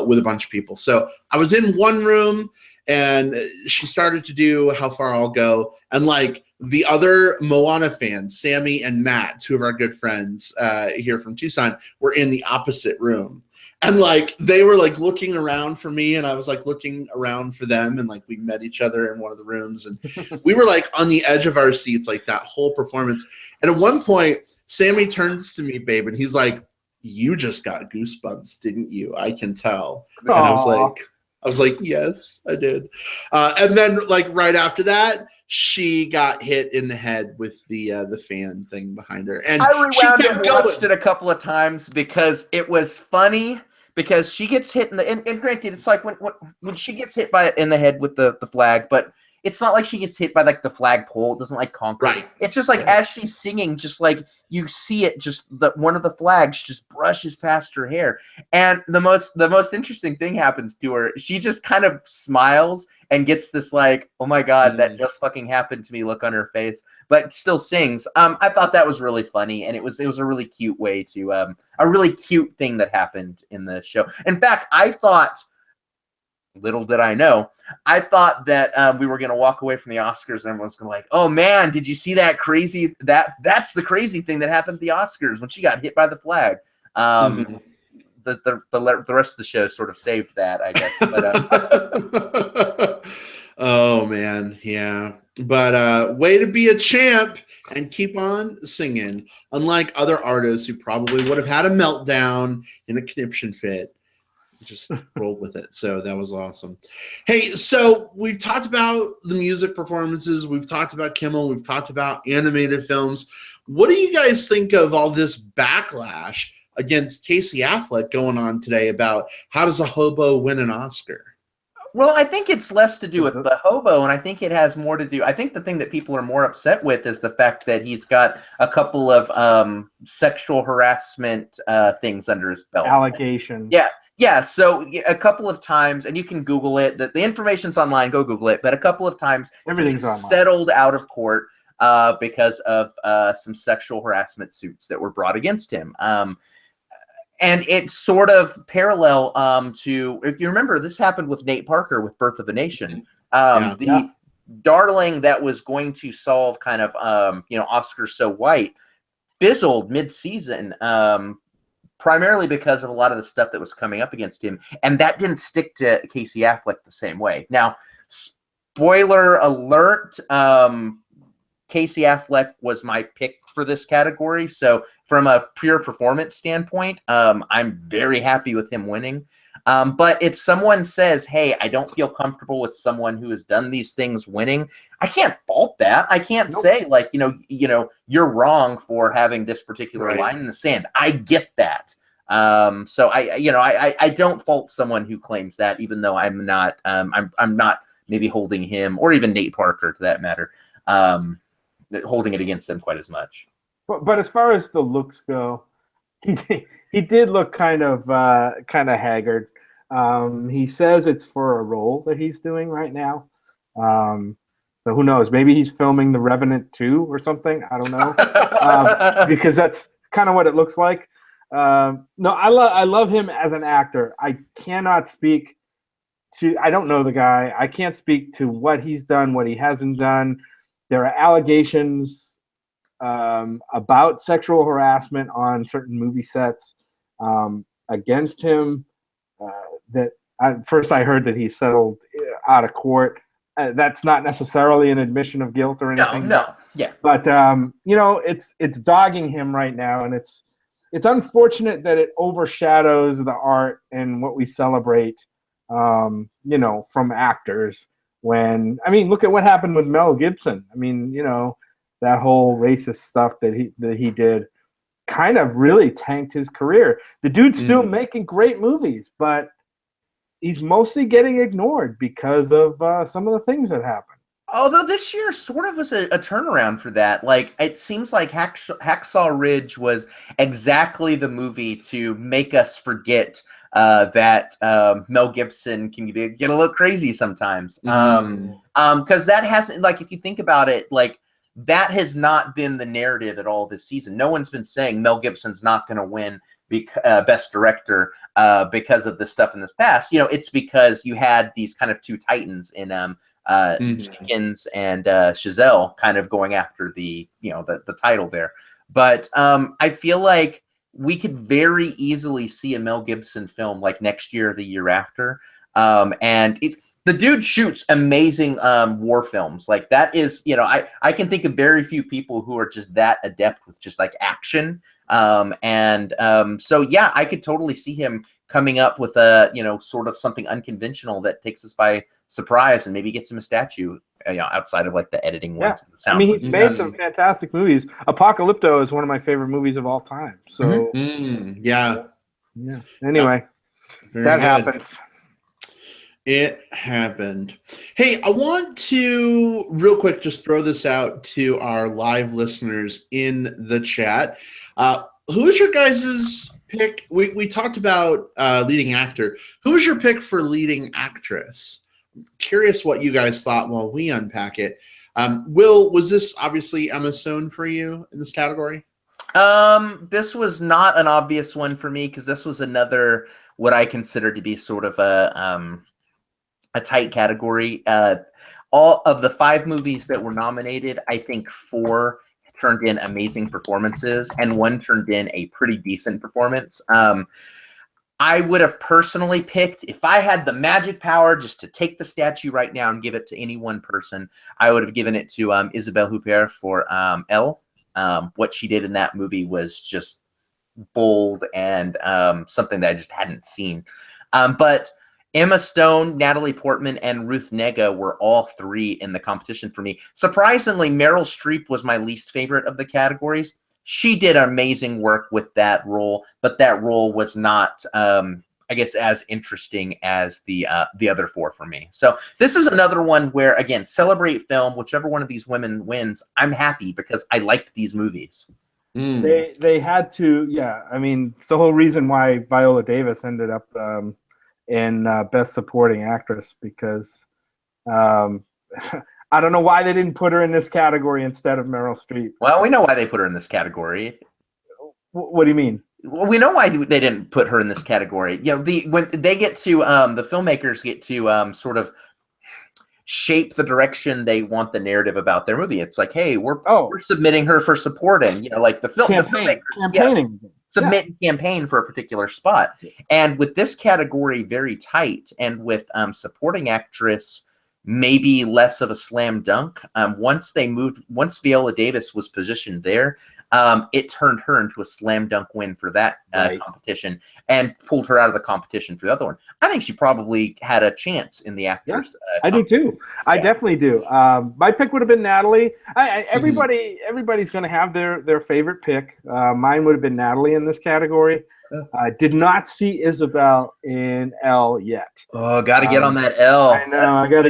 with a bunch of people. So I was in one room, and she started to do How Far I'll Go, and like the other Moana fans, Sammy and Matt, two of our good friends here from Tucson, were in the opposite room. And like they were like looking around for me, and I was like looking around for them, and like we met each other in one of the rooms, and we were like on the edge of our seats like that whole performance. And at one point, Sammy turns to me, babe, and he's like, "You just got goosebumps, didn't you? I can tell." And I was like, "Yes, I did." And then like right after that, she got hit in the head with the fan thing behind her, and I rewound she and kept watched going. it a couple of times because it was funny. Because she gets hit in the and granted, it's like when she gets hit in the head with the flag, but it's not like she gets hit by like the flagpole. It doesn't like conquer. Right. It's just like as she's singing, just like you see it, just one of the flags just brushes past her hair. And the most interesting thing happens to her. She just kind of smiles and gets this like, oh my God, that just fucking happened to me look on her face, but still sings. I thought that was really funny, and it was a really cute way to a really cute thing that happened in the show. In fact, I thought, little did I know, I thought that we were going to walk away from the Oscars and everyone's going to like, oh man, did you see that crazy, that's the crazy thing that happened at the Oscars when she got hit by the flag. The rest of the show sort of saved that, I guess. But, oh man, yeah. But way to be a champ and keep on singing. Unlike other artists who probably would have had a meltdown in a conniption fit, just rolled with it. So that was awesome. Hey, so we've talked about the music performances, we've talked about Kimmel, we've talked about animated films. What do you guys think of all this backlash against Casey Affleck going on today about how does a hobo win an Oscar? Well, I think it's less to do with the hobo, and I think it has more to do. I think the thing that people are more upset with is the fact that he's got a couple of sexual harassment things under his belt. Allegations. Yeah. So a couple of times, and you can Google it. The information's online. Go Google it. But a couple of times, Everything's online. Settled out of court because of some sexual harassment suits that were brought against him. And it's sort of parallel to, if you remember, this happened with Nate Parker with Birth of a Nation. The darling that was going to solve kind of, Oscar So White fizzled mid-season, primarily because of a lot of the stuff that was coming up against him. And that didn't stick to Casey Affleck the same way. Now, spoiler alert, Casey Affleck was my pick for this category. So from a pure performance standpoint, I'm very happy with him winning. But if someone says, hey, I don't feel comfortable with someone who has done these things winning, I can't fault that. I can't say like, you're wrong for having this particular line in the sand. I get that. So I don't fault someone who claims that, even though I'm not maybe holding him or even Nate Parker, to that matter, holding it against them quite as much. But as far as the looks go, he did look kind of haggard. He says it's for a role that he's doing right now. So who knows? Maybe he's filming The Revenant 2 or something. I don't know. Because that's kind of what it looks like. No, I love him as an actor. I cannot speak to, I don't know the guy. I can't speak to what he's done, what he hasn't done. There are allegations about sexual harassment on certain movie sets against him. First I heard that he settled out of court. That's not necessarily an admission of guilt or anything. No, yeah. But it's dogging him right now, and it's unfortunate that it overshadows the art and what we celebrate, from actors. When, I mean, look at what happened with Mel Gibson. I mean, that whole racist stuff that he did kind of really tanked his career. The dude's still making great movies, but he's mostly getting ignored because of some of the things that happened. Although this year sort of was a turnaround for that. Like, it seems like Hacksaw Ridge was exactly the movie to make us forget that Mel Gibson can get a little crazy sometimes. Because that hasn't, like, if you think about it, like, that has not been the narrative at all this season. No one's been saying Mel Gibson's not going to win Best Director because of this stuff in this past. It's because you had these kind of two titans in Jenkins and Chazelle kind of going after the title there. But I feel like we could very easily see a Mel Gibson film like next year or the year after. The dude shoots amazing war films. Like, that is, I can think of very few people who are just that adept with just like action. So yeah, I could totally see him coming up with a, sort of something unconventional that takes us by surprise and maybe gets him a statue, outside of like the editing ones. And the sound. I mean, he's made some fantastic movies. Apocalypto is one of my favorite movies of all time. So yeah. Anyway, that happens. It happened. Hey, I want to real quick just throw this out to our live listeners in the chat. Who is your guys' pick? We talked about leading actor. Who was your pick for leading actress? I'm curious what you guys thought while we unpack it. Will, was this obviously Emma Stone for you in this category? This was not an obvious one for me because this was another what I consider to be sort of a tight category. All of the 5 movies that were nominated, I think 4 turned in amazing performances and 1 turned in a pretty decent performance. I would have personally picked, if I had the magic power just to take the statue right now and give it to any one person, I would have given it to Isabelle Huppert for Elle. What she did in that movie was just bold and something that I just hadn't seen. But Emma Stone, Natalie Portman, and Ruth Negga were all 3 in the competition for me. Surprisingly, Meryl Streep was my least favorite of the categories. She did amazing work with that role, but that role was not, I guess, as interesting as the other 4 for me. So this is another one where, again, celebrate film. Whichever one of these women wins, I'm happy because I liked these movies. They had to, yeah. I mean, it's the whole reason why Viola Davis ended up in Best Supporting Actress, because I don't know why they didn't put her in this category instead of Meryl Streep. Well, we know why they put her in this category. What do you mean? Well, we know why they didn't put her in this category. When they get to the filmmakers get to sort of shape the direction they want the narrative about their movie. It's like, hey, we're submitting her for supporting, like the filmmakers campaigning. Submit and campaign for a particular spot. And with this category very tight, and with supporting actress maybe less of a slam dunk, once Viola Davis was positioned there, it turned her into a slam dunk win for that competition and pulled her out of the competition for the other one. I think she probably had a chance in the actors. I do too. I definitely do. My pick would have been Natalie. Everybody's going to have their favorite pick. Mine would have been Natalie in this category. I did not see Isabel in Elle yet. Oh, got to get on that Elle. I know. I got to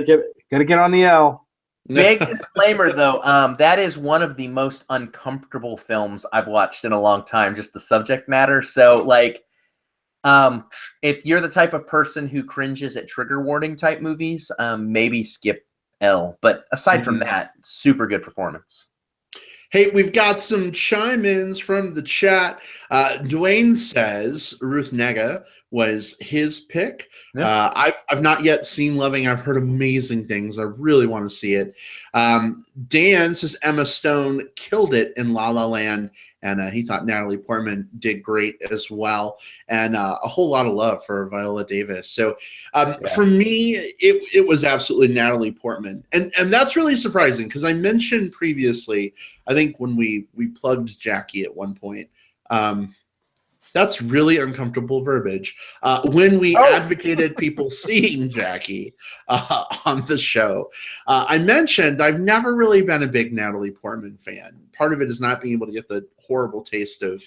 get on the Elle. Big disclaimer, though. That is one of the most uncomfortable films I've watched in a long time. Just the subject matter. So, like, if you're the type of person who cringes at trigger warning type movies, maybe skip Elle. But aside from that, super good performance. Hey, we've got some chime-ins from the chat. Dwayne says Ruth Negga was his pick. Yeah. I've not yet seen Loving. I've heard amazing things. I really want to see it. Dan says Emma Stone killed it in La La Land, and he thought Natalie Portman did great as well, and a whole lot of love for Viola Davis. So for me, it was absolutely Natalie Portman, and that's really surprising because I mentioned previously, I think when we plugged Jackie at one point, That's really uncomfortable verbiage. When we advocated people seeing Jackie on the show, I mentioned I've never really been a big Natalie Portman fan. Part of it is not being able to get the horrible taste of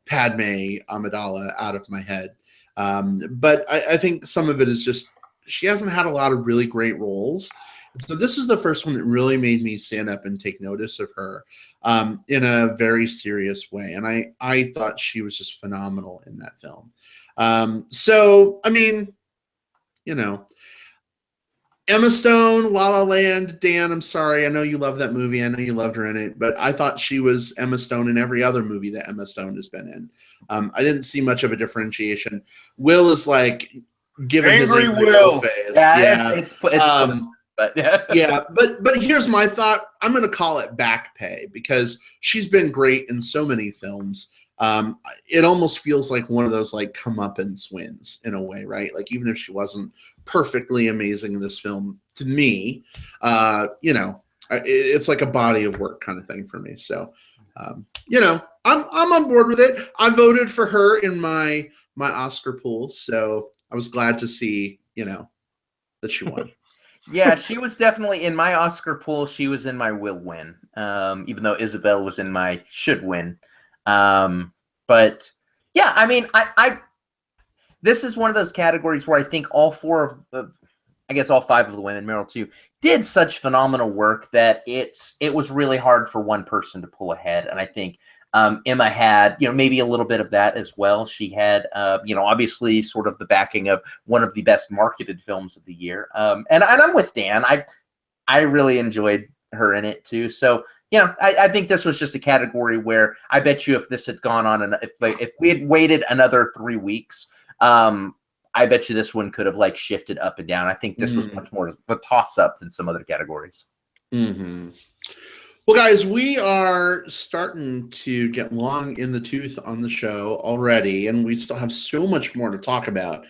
Padme Amidala out of my head. But I think some of it is just she hasn't had a lot of really great roles. So this is the first one that really made me stand up and take notice of her in a very serious way. And I thought she was just phenomenal in that film. So, I mean, you know, Emma Stone, La La Land, Dan, I'm sorry. I know you love that movie. I know you loved her in it. But I thought she was Emma Stone in every other movie that Emma Stone has been in. I didn't see much of a differentiation. Will is like giving Angry his angry Will face. Yeah, it's but yeah, but here's my thought. I'm going to call it back pay because she's been great in so many films. It almost feels like one of those like comeuppance wins in a way, right? Like even if she wasn't perfectly amazing in this film, to me, you know, it's like a body of work kind of thing for me. So, you know, I'm on board with it. I voted for her in my Oscar pool, so I was glad to see, you know, that she won. Yeah, she was definitely in my Oscar pool. She was in my will win, even though Isabel was in my should win. But yeah, I mean, I this is one of those categories where I think all four of the, I guess all five of the women, Meryl too, did such phenomenal work that it was really hard for one person to pull ahead. And I think Emma had, you know, maybe a little bit of that as well. She had, you know, obviously sort of the backing of one of the best marketed films of the year. And I'm with Dan. I really enjoyed her in it too. So, you know, I think this was just a category where I bet you if this had gone on and if we had waited another 3 weeks, I bet you this one could have like shifted up and down. I think this was much more of a toss up than some other categories. Mm-hmm. Well, guys, we are starting to get long in the tooth on the show already, and we still have so much more to talk about.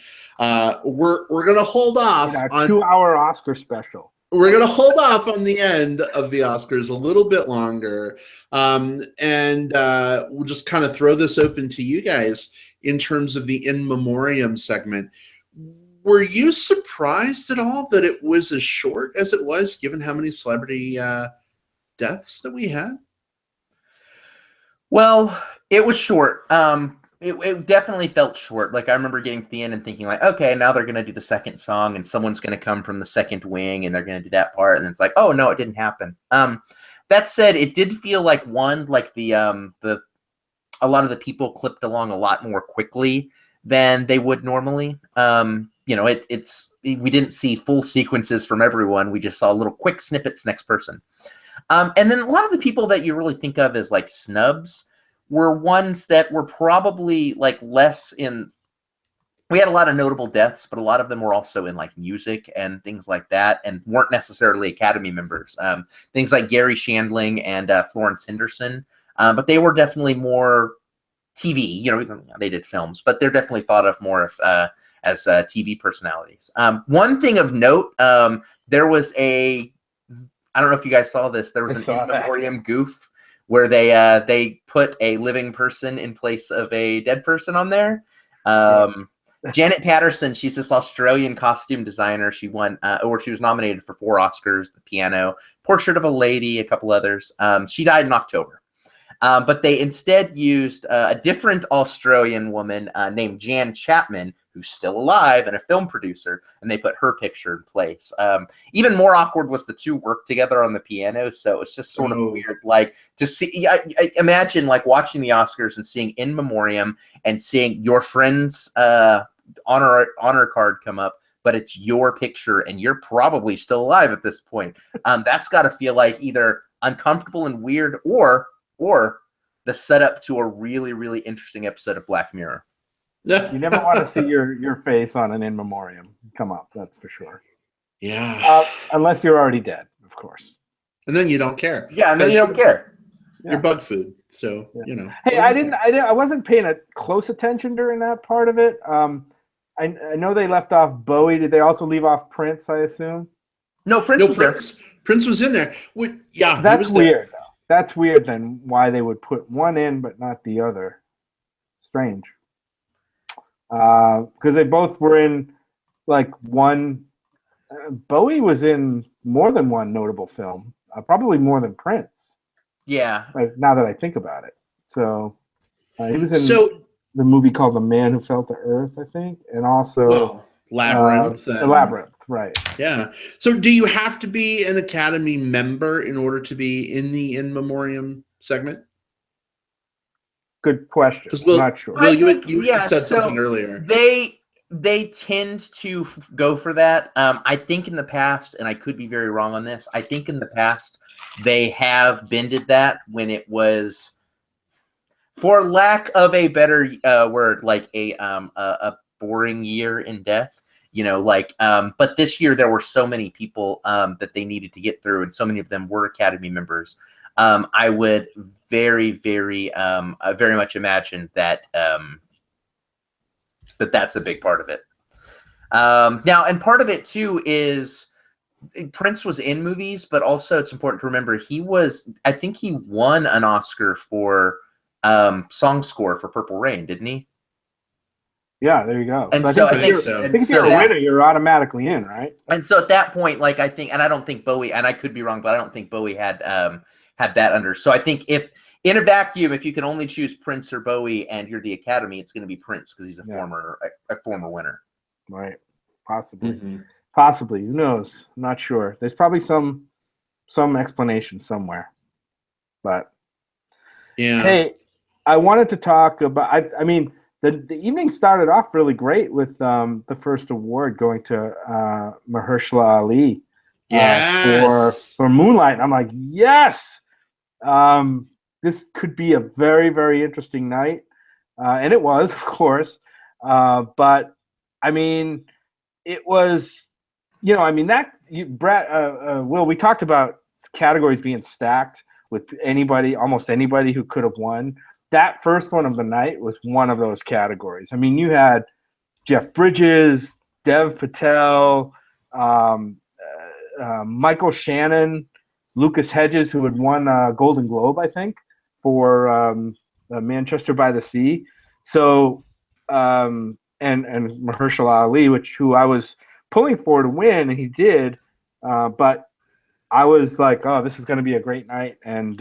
We're going to hold off on on 2-hour Oscar special. We're going to hold off on the end of the Oscars a little bit longer, and we'll just kind of throw this open to you guys in terms of the in memoriam segment. Were you surprised at all that it was as short as it was, given how many celebrity deaths that we had? Well, it was short. It definitely felt short. Like I remember getting to the end and thinking like, okay, now they're going to do the second song and someone's going to come from the second wing and they're going to do that part. And it's like, oh no, it didn't happen. That said, it did feel like a lot of the people clipped along a lot more quickly than they would normally. You know, we didn't see full sequences from everyone. We just saw little quick snippets next person. And then a lot of the people that you really think of as like snubs were ones that were probably like less in. We had a lot of notable deaths, but a lot of them were also in like music and things like that, and weren't necessarily Academy members. Things like Gary Shandling and Florence Henderson, but they were definitely more TV. You know, even they did films, but they're definitely thought of more as TV personalities. One thing of note, there was I don't know if you guys saw this. There was an in memoriam goof where they put a living person in place of a dead person on there. Janet Patterson, she's this Australian costume designer. She won, or she was nominated for 4 Oscars: The Piano, Portrait of a Lady, a couple others. She died in October. But they instead used a different Australian woman named Jan Chapman, who's still alive and a film producer, and they put her picture in place. Even more awkward was the two worked together on the piano, so it was just sort of weird, like to see. I imagine like watching the Oscars and seeing in memoriam and seeing your friend's honor card come up, but it's your picture and you're probably still alive at this point. That's got to feel like either uncomfortable and weird, or the setup to a really, really interesting episode of Black Mirror. You never want to see your face on an in memoriam come up, that's for sure. Yeah. Unless you're already dead, of course. And then you don't care. Yeah, and then you don't care. You're bug food, so you know. Hey, I wasn't paying a close attention during that part of it. I know they left off Bowie. Did they also leave off Prince, I assume? No, Prince was there. Prince was in there. Yeah, that's weird. Though. That's weird. Then why they would put one in but not the other? Strange. because they both were in like one. Bowie was in more than one notable film, probably more than Prince. Yeah. Like now that I think about it, so he was in So, the movie called The Man Who Fell to Earth, I think, and also well, Labyrinth. The Labyrinth, right? Yeah. So, do you have to be an Academy member in order to be in the In Memoriam segment? Good question. Because I'm not sure. Will, I you think, you yeah, said so something earlier. they tend to go for that. I think in the past, and I could be very wrong on this, I think in the past they have bended that when it was, for lack of a better word, like a boring year in death. But this year there were so many people that they needed to get through, and so many of them were Academy members. I would very, very, very much imagine that that's a big part of it. Now, and part of it too is Prince was in movies, but also it's important to remember I think he won an Oscar for song score for Purple Rain, didn't he? Yeah, there you go. And so I think if you're a winner, you're automatically in, right? And so at that point, like I think, and I don't think Bowie, and I could be wrong, but I don't think Bowie had that under. So I think if in a vacuum, if you can only choose Prince or Bowie, and you're the Academy, it's going to be Prince because he's a former winner. Right. Possibly. Possibly. Who knows? I'm not sure. There's probably some explanation somewhere. But Yeah. hey, I wanted to talk about. I mean, the evening started off really great with the first award going to Mahershala Ali. Yes. For Moonlight. I'm like, yes. This could be a very, very interesting night, and it was, of course. But I mean, it was, Brad, Will, we talked about categories being stacked with almost anybody who could have won. That first one of the night was one of those categories. I mean, you had Jeff Bridges, Dev Patel, Michael Shannon, Lucas Hedges, who had won a Golden Globe, I think, for Manchester by the Sea. So, and Mahershala Ali, who I was pulling for to win, and he did. But I was like, oh, this is going to be a great night. And,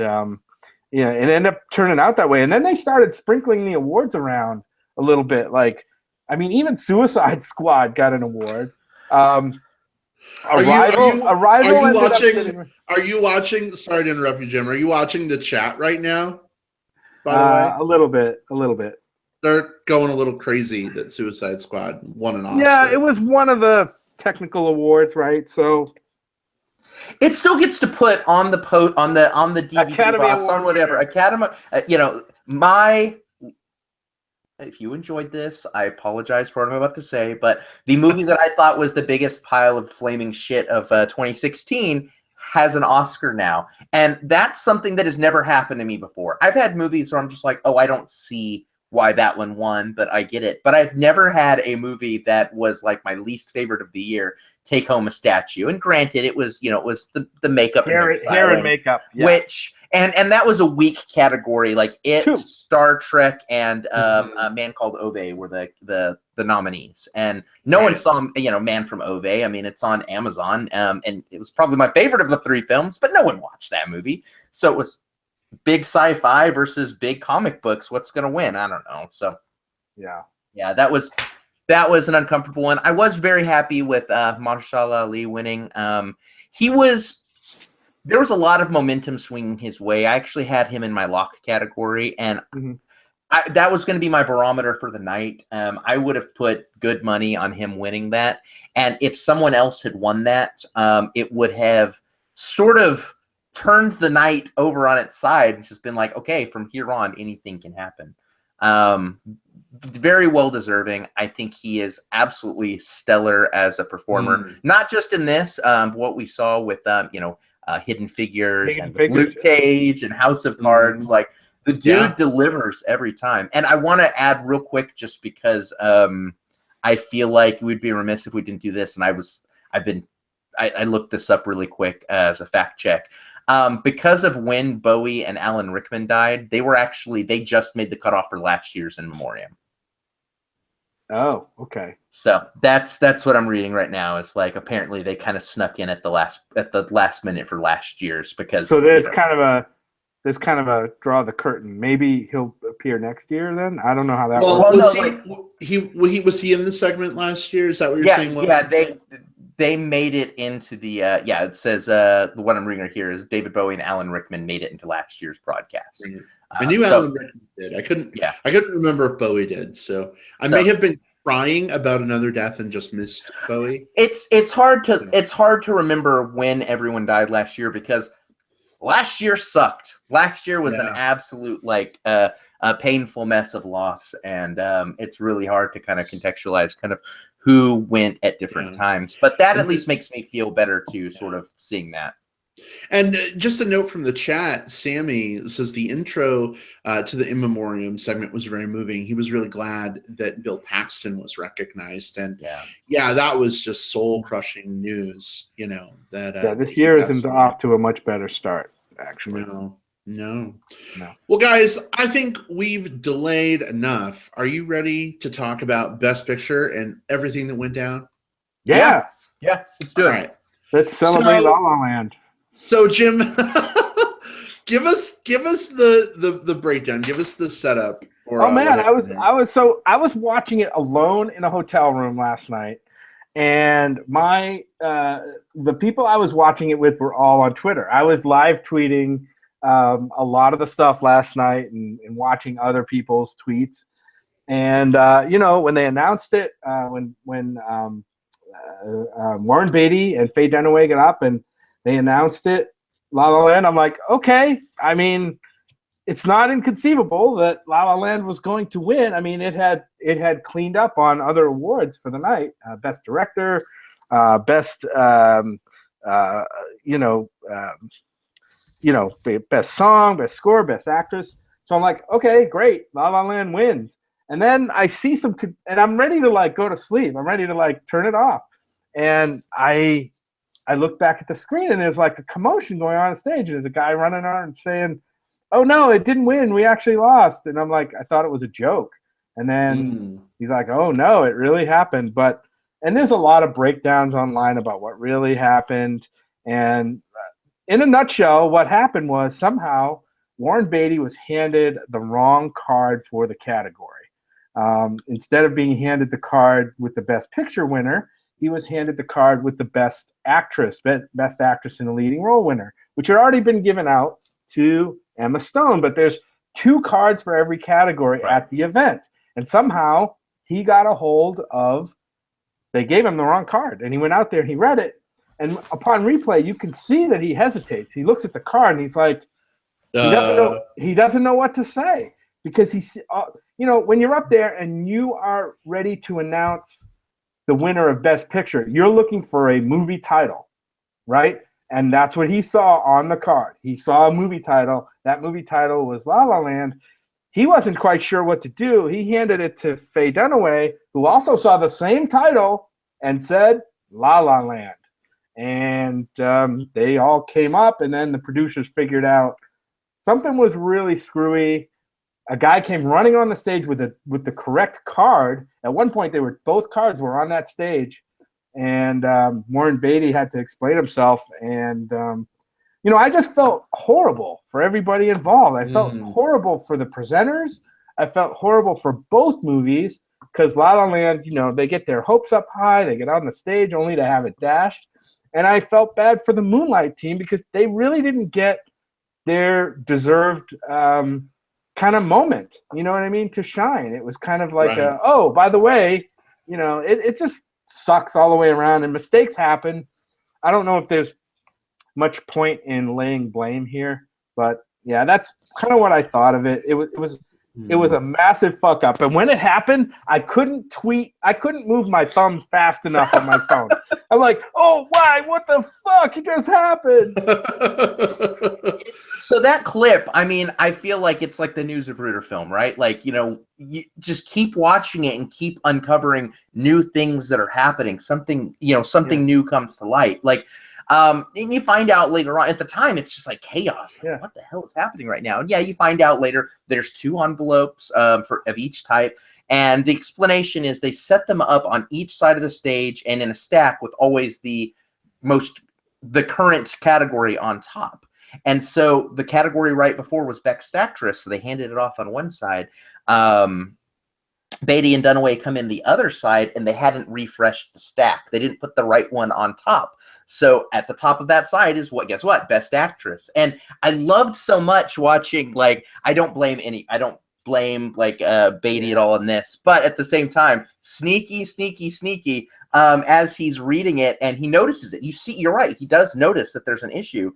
it ended up turning out that way. And then they started sprinkling the awards around a little bit. Like, I mean, even Suicide Squad got an award. Are you watching? Sorry to interrupt you, Jim. Are you watching the chat right now? By the way, a little bit. They're going a little crazy that Suicide Squad won an Oscar. Yeah, it was one of the technical awards, right? So it still gets to put on the on the DVD Academy box Award on whatever Academy. If you enjoyed this, I apologize for what I'm about to say, but the movie that I thought was the biggest pile of flaming shit of 2016 has an Oscar now. And that's something that has never happened to me before. I've had movies where I'm just like, oh, I don't see why that one won, but I get it. But I've never had a movie that was like my least favorite of the year take home a statue. And granted, it was the makeup, hair and makeup, yeah. Which and that was a weak category. Like Star Trek, and A Man Called Ove were the nominees, and no one saw Man from Ove. I mean, it's on Amazon, and it was probably my favorite of the three films, but no one watched that movie. So it was big sci-fi versus big comic books. What's going to win? I don't know. So yeah, that was an uncomfortable one. I was very happy with Mahershala Ali winning. There was a lot of momentum swinging his way. I actually had him in my lock category, and that was going to be my barometer for the night. I would have put good money on him winning that. And if someone else had won that, it would have sort of turned the night over on its side and just been like, okay, from here on, anything can happen. Very well deserving. I think he is absolutely stellar as a performer, not just in this, what we saw with, Hidden Figures and Luke Cage and House of Cards. Like, the dude delivers every time. And I want to add real quick, just because I feel like we'd be remiss if we didn't do this. And I looked this up really quick as a fact check. Because of when Bowie and Alan Rickman died, they just made the cutoff for last year's In Memoriam. Oh, okay. So that's what I'm reading right now. It's like apparently they kind of snuck in at the last minute for last year's because So there's kind of a draw the curtain. Maybe he'll appear next year. Then I don't know how that Well, works. was he in the segment last year? Is that what you're saying? Will? Yeah, they made it into the it says the one I'm reading here is David Bowie and Alan Rickman made it into last year's broadcast. I knew Alan Rickman did. I couldn't remember if Bowie did. So I may have been crying about another death and just missed Bowie. It's hard to remember when everyone died last year because last year sucked. Last year was an absolute a painful mess of loss, and it's really hard to kind of contextualize kind of who went at different times. But that at least makes me feel better too, sort of seeing that. And just a note from the chat, Sammy says the intro to the In Memoriam segment was very moving. He was really glad that Bill Paxton was recognized. And that was just soul-crushing news, that this year isn't off to a much better start, actually. No. Well, guys, I think we've delayed enough. Are you ready to talk about Best Picture and everything that went down? Yeah, let's do it. All right. Let's celebrate La La Land. So, Jim, give us the breakdown. Give us the setup. I was watching it alone in a hotel room last night, and the people I was watching it with were all on Twitter. I was live tweeting a lot of the stuff last night and watching other people's tweets. And when they announced it, when Warren Beatty and Faye Dunaway got up and they announced it, La La Land, I'm like, okay. I mean, it's not inconceivable that La La Land was going to win. I mean, it had cleaned up on other awards for the night: best director, best best song, best score, best actress. So I'm like, okay, great, La La Land wins. And then I see and I'm ready to go to sleep. I'm ready to turn it off. And I look back at the screen and there's a commotion going on stage. There's a guy running around and saying, "Oh no, it didn't win. We actually lost." And I'm like, I thought it was a joke. And then he's like, "Oh no, it really happened." And there's a lot of breakdowns online about what really happened. And in a nutshell, what happened was somehow Warren Beatty was handed the wrong card for the category. Instead of being handed the card with the Best Picture winner, he was handed the card with the Best Actress in a Leading Role winner, which had already been given out to Emma Stone. But there's 2 cards for every category at the event. And somehow he got a hold of, they gave him the wrong card. And he went out there and he read it. And upon replay, you can see that he hesitates. He looks at the card and he's like, he doesn't know what to say, because when you're up there and you are ready to announce the winner of Best Picture, you're looking for a movie title, right? And that's what he saw on the card. He saw a movie title. That movie title was La La Land. He wasn't quite sure what to do. He handed it to Faye Dunaway, who also saw the same title and said La La Land. And they all came up, and then the producers figured out something was really screwy. A guy came running on the stage with the correct card. At one point, both cards were on that stage, and Warren Beatty had to explain himself. And I just felt horrible for everybody involved. I felt horrible for the presenters. I felt horrible for both movies, because La La Land, they get their hopes up high, they get on the stage only to have it dashed. And I felt bad for the Moonlight team, because they really didn't get their deserved kind of moment, you know what I mean, to shine. It was kind of like, oh, by the way, it just sucks all the way around, and mistakes happen. I don't know if there's much point in laying blame here, but yeah, that's kind of what I thought of it. It was a massive fuck up. And when it happened, I couldn't move my thumbs fast enough on my phone. I'm like, oh, why? What the fuck? It just happened. So that clip, I mean, I feel like it's like the News of Bruder film, right? You just keep watching it and keep uncovering new things that are happening. Something new comes to light. And you find out later on. At the time, it's just like chaos. Yeah. What the hell is happening right now? And yeah, you find out later there's 2 envelopes of each type. And the explanation is they set them up on each side of the stage and in a stack with always the current category on top. And so the category right before was Best Actress, so they handed it off on one side. Beatty and Dunaway come in the other side, and they hadn't refreshed the stack. They didn't put the right one on top. So at the top of that side is guess what? Best Actress. And I loved so much watching, like, I don't blame Beatty at all in this, but at the same time, sneaky, as he's reading it, and he notices it. You're right, he does notice that there's an issue.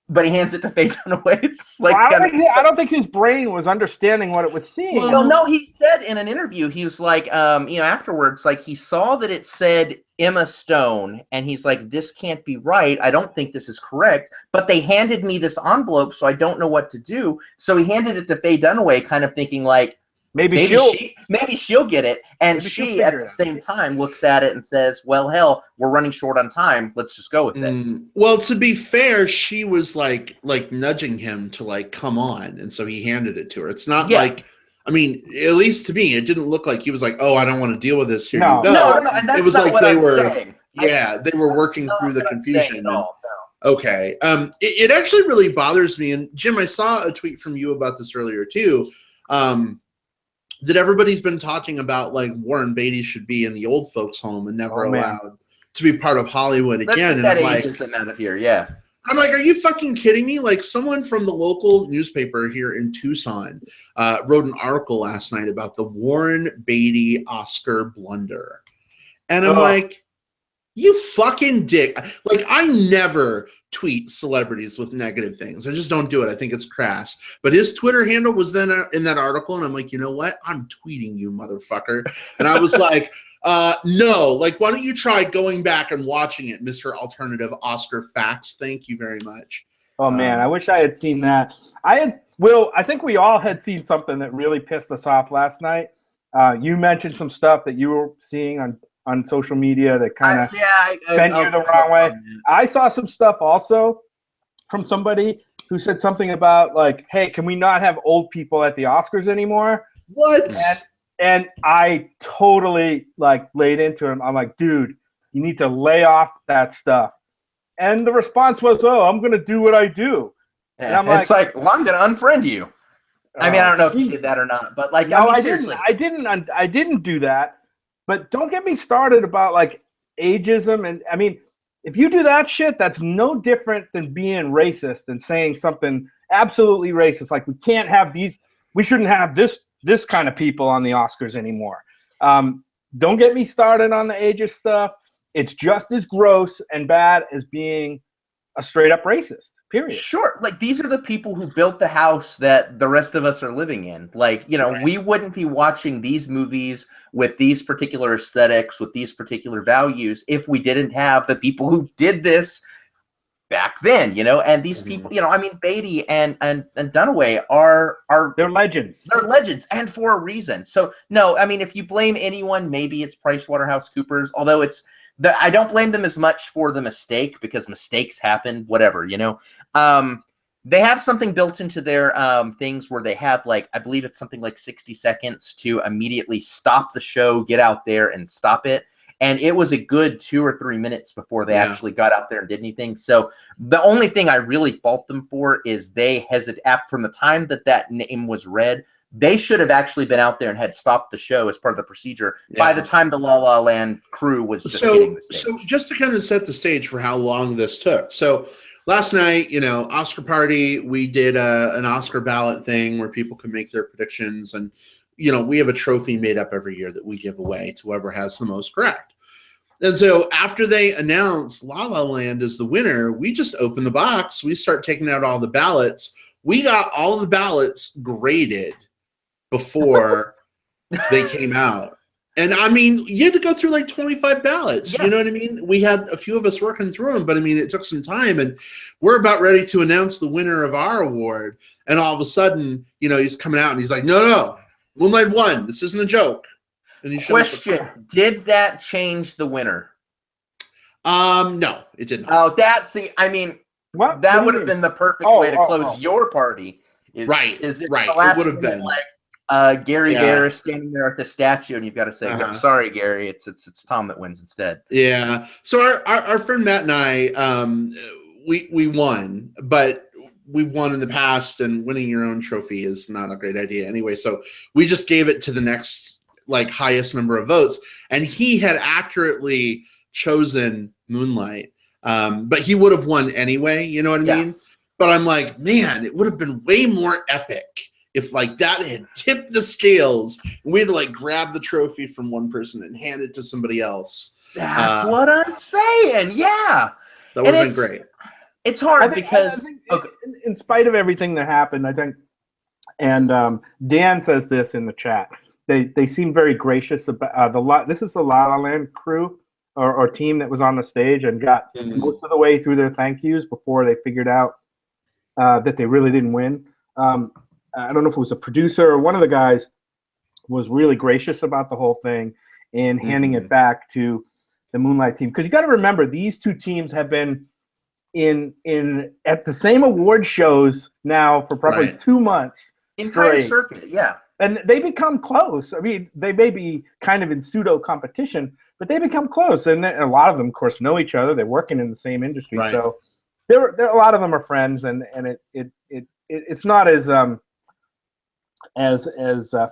But he hands it to Faye Dunaway. It's like I don't think his brain was understanding what it was seeing. Well, no, he said in an interview, he was like, afterwards, like he saw that it said Emma Stone, and he's like, this can't be right. I don't think this is correct. But they handed me this envelope, so I don't know what to do. So he handed it to Faye Dunaway, kind of thinking like, maybe she'll get it. And she, at the same time, looks at it and says, well, hell, we're running short on time. Let's just go with it. Well, to be fair, she was like nudging him to like come on. And so he handed it to her. It's not like, I mean, at least to me, it didn't look like he was like, oh, I don't want to deal with this. Here you go. No. And that's it was not like what they I'm were saying. they were working through the confusion. No. Okay. It actually really bothers me. And Jim, I saw a tweet from you about this earlier too. That everybody's been talking about, like Warren Beatty should be in the old folks' home and never allowed to be part of Hollywood again. Let's get that out of here. Yeah. I'm like, are you fucking kidding me? Like, someone from the local newspaper here in Tucson wrote an article last night about the Warren Beatty Oscar blunder. And I'm like, you fucking dick. Like, I never tweet celebrities with negative things. I just don't do it. I think it's crass. But his Twitter handle was then in that article, and I'm like, you know what? I'm tweeting you, motherfucker. And I was like, no. Like, why don't you try going back and watching it, Mr. Alternative Oscar Facts? Thank you very much. Oh, man, I wish I had seen that. I think we all had seen something that really pissed us off last night. You mentioned some stuff that you were seeing on social media that kind of bent you the wrong way. I saw some stuff also from somebody who said something about like, hey, can we not have old people at the Oscars anymore? What? And I totally like laid into him. I'm like, dude, you need to lay off that stuff. And the response was, oh, I'm going to do what I do. And I'm like, it's like, well, I'm going to unfriend you. I mean, I don't know if he did that or not, but like, no, I mean, seriously. I didn't do that. But don't get me started about like ageism. And I mean, if you do that shit, that's no different than being racist and saying something absolutely racist. Like we shouldn't have this kind of people on the Oscars anymore. Don't get me started on the ageist stuff. It's just as gross and bad as being a straight up racist. Period. Sure. Like, these are the people who built the house that the rest of us are living in. Like, we wouldn't be watching these movies with these particular aesthetics, with these particular values, if we didn't have the people who did this back then, and these people, I mean, Beatty and Dunaway are they're legends. They're legends, and for a reason. So, no, I mean, if you blame anyone, maybe it's PricewaterhouseCoopers, although I don't blame them as much for the mistake, because mistakes happen, whatever, They have something built into their things where they have, like, I believe it's something like 60 seconds to immediately stop the show, get out there and stop it. And it was a good 2 or 3 minutes before they actually got out there and did anything. So the only thing I really fault them for is they hesitate. From the time that name was read, they should have actually been out there and had stopped the show as part of the procedure by the time the La La Land crew was just hitting the stage. So just to kind of set the stage for how long this took. So last night, Oscar party, we did an Oscar ballot thing where people can make their predictions. And, we have a trophy made up every year that we give away to whoever has the most correct. And so after they announced La La Land as the winner, we just opened the box. We start taking out all the ballots. We got all the ballots graded before they came out. And I mean, you had to go through like 25 ballots. You know what I mean? We had a few of us working through them, but I mean, it took some time, and we're about ready to announce the winner of our award. And all of a sudden, he's coming out and he's like, no, Moonlight won. This isn't a joke. And Question, did that change the winner? No, it did not. Oh, I mean, What? that What do would you have mean? been the perfect Oh, way to oh, close oh. your party. Right. Is it Right. the It last would have minute, been. like Gary Yeah. Bear is standing there at the statue, and you've got to say, Uh-huh. "Sorry, Gary, it's Tom that wins instead." Yeah. So our friend Matt and I, we won, but we've won in the past, and winning your own trophy is not a great idea anyway. So we just gave it to the next like highest number of votes, and he had accurately chosen Moonlight, but he would have won anyway. You know what I Yeah. mean? But I'm like, man, it would have been way more epic if like that had tipped the scales and we had to like grab the trophy from one person and hand it to somebody else. That's what I'm saying. Yeah. That would have been great. It's hard I because think in spite of everything that happened, I think, and Dan says this in the chat, they seem very gracious about this is the La La Land crew or team that was on the stage and got most of the way through their thank yous before they figured out that they really didn't win. I don't know if it was a producer or one of the guys was really gracious about the whole thing and handing it back to the Moonlight team. Because you got to remember, these two teams have been in at the same award shows now for probably 2 months entire straight. circuit, yeah. And they become close. I mean, they may be kind of in pseudo competition, but they become close. And a lot of them, of course, know each other. They're working in the same industry, so there a lot of them are friends. And it's not as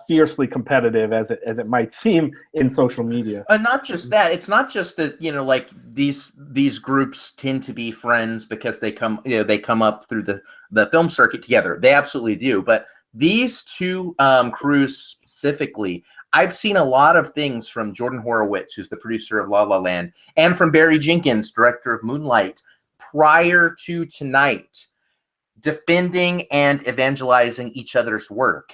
fiercely competitive as it might seem in social media. And not just that, it's not just that, like these groups tend to be friends because they come up through the film circuit together. They absolutely do. But these two crews specifically, I've seen a lot of things from Jordan Horowitz, who's the producer of La La Land, and from Barry Jenkins, director of Moonlight, prior to tonight, defending and evangelizing each other's work.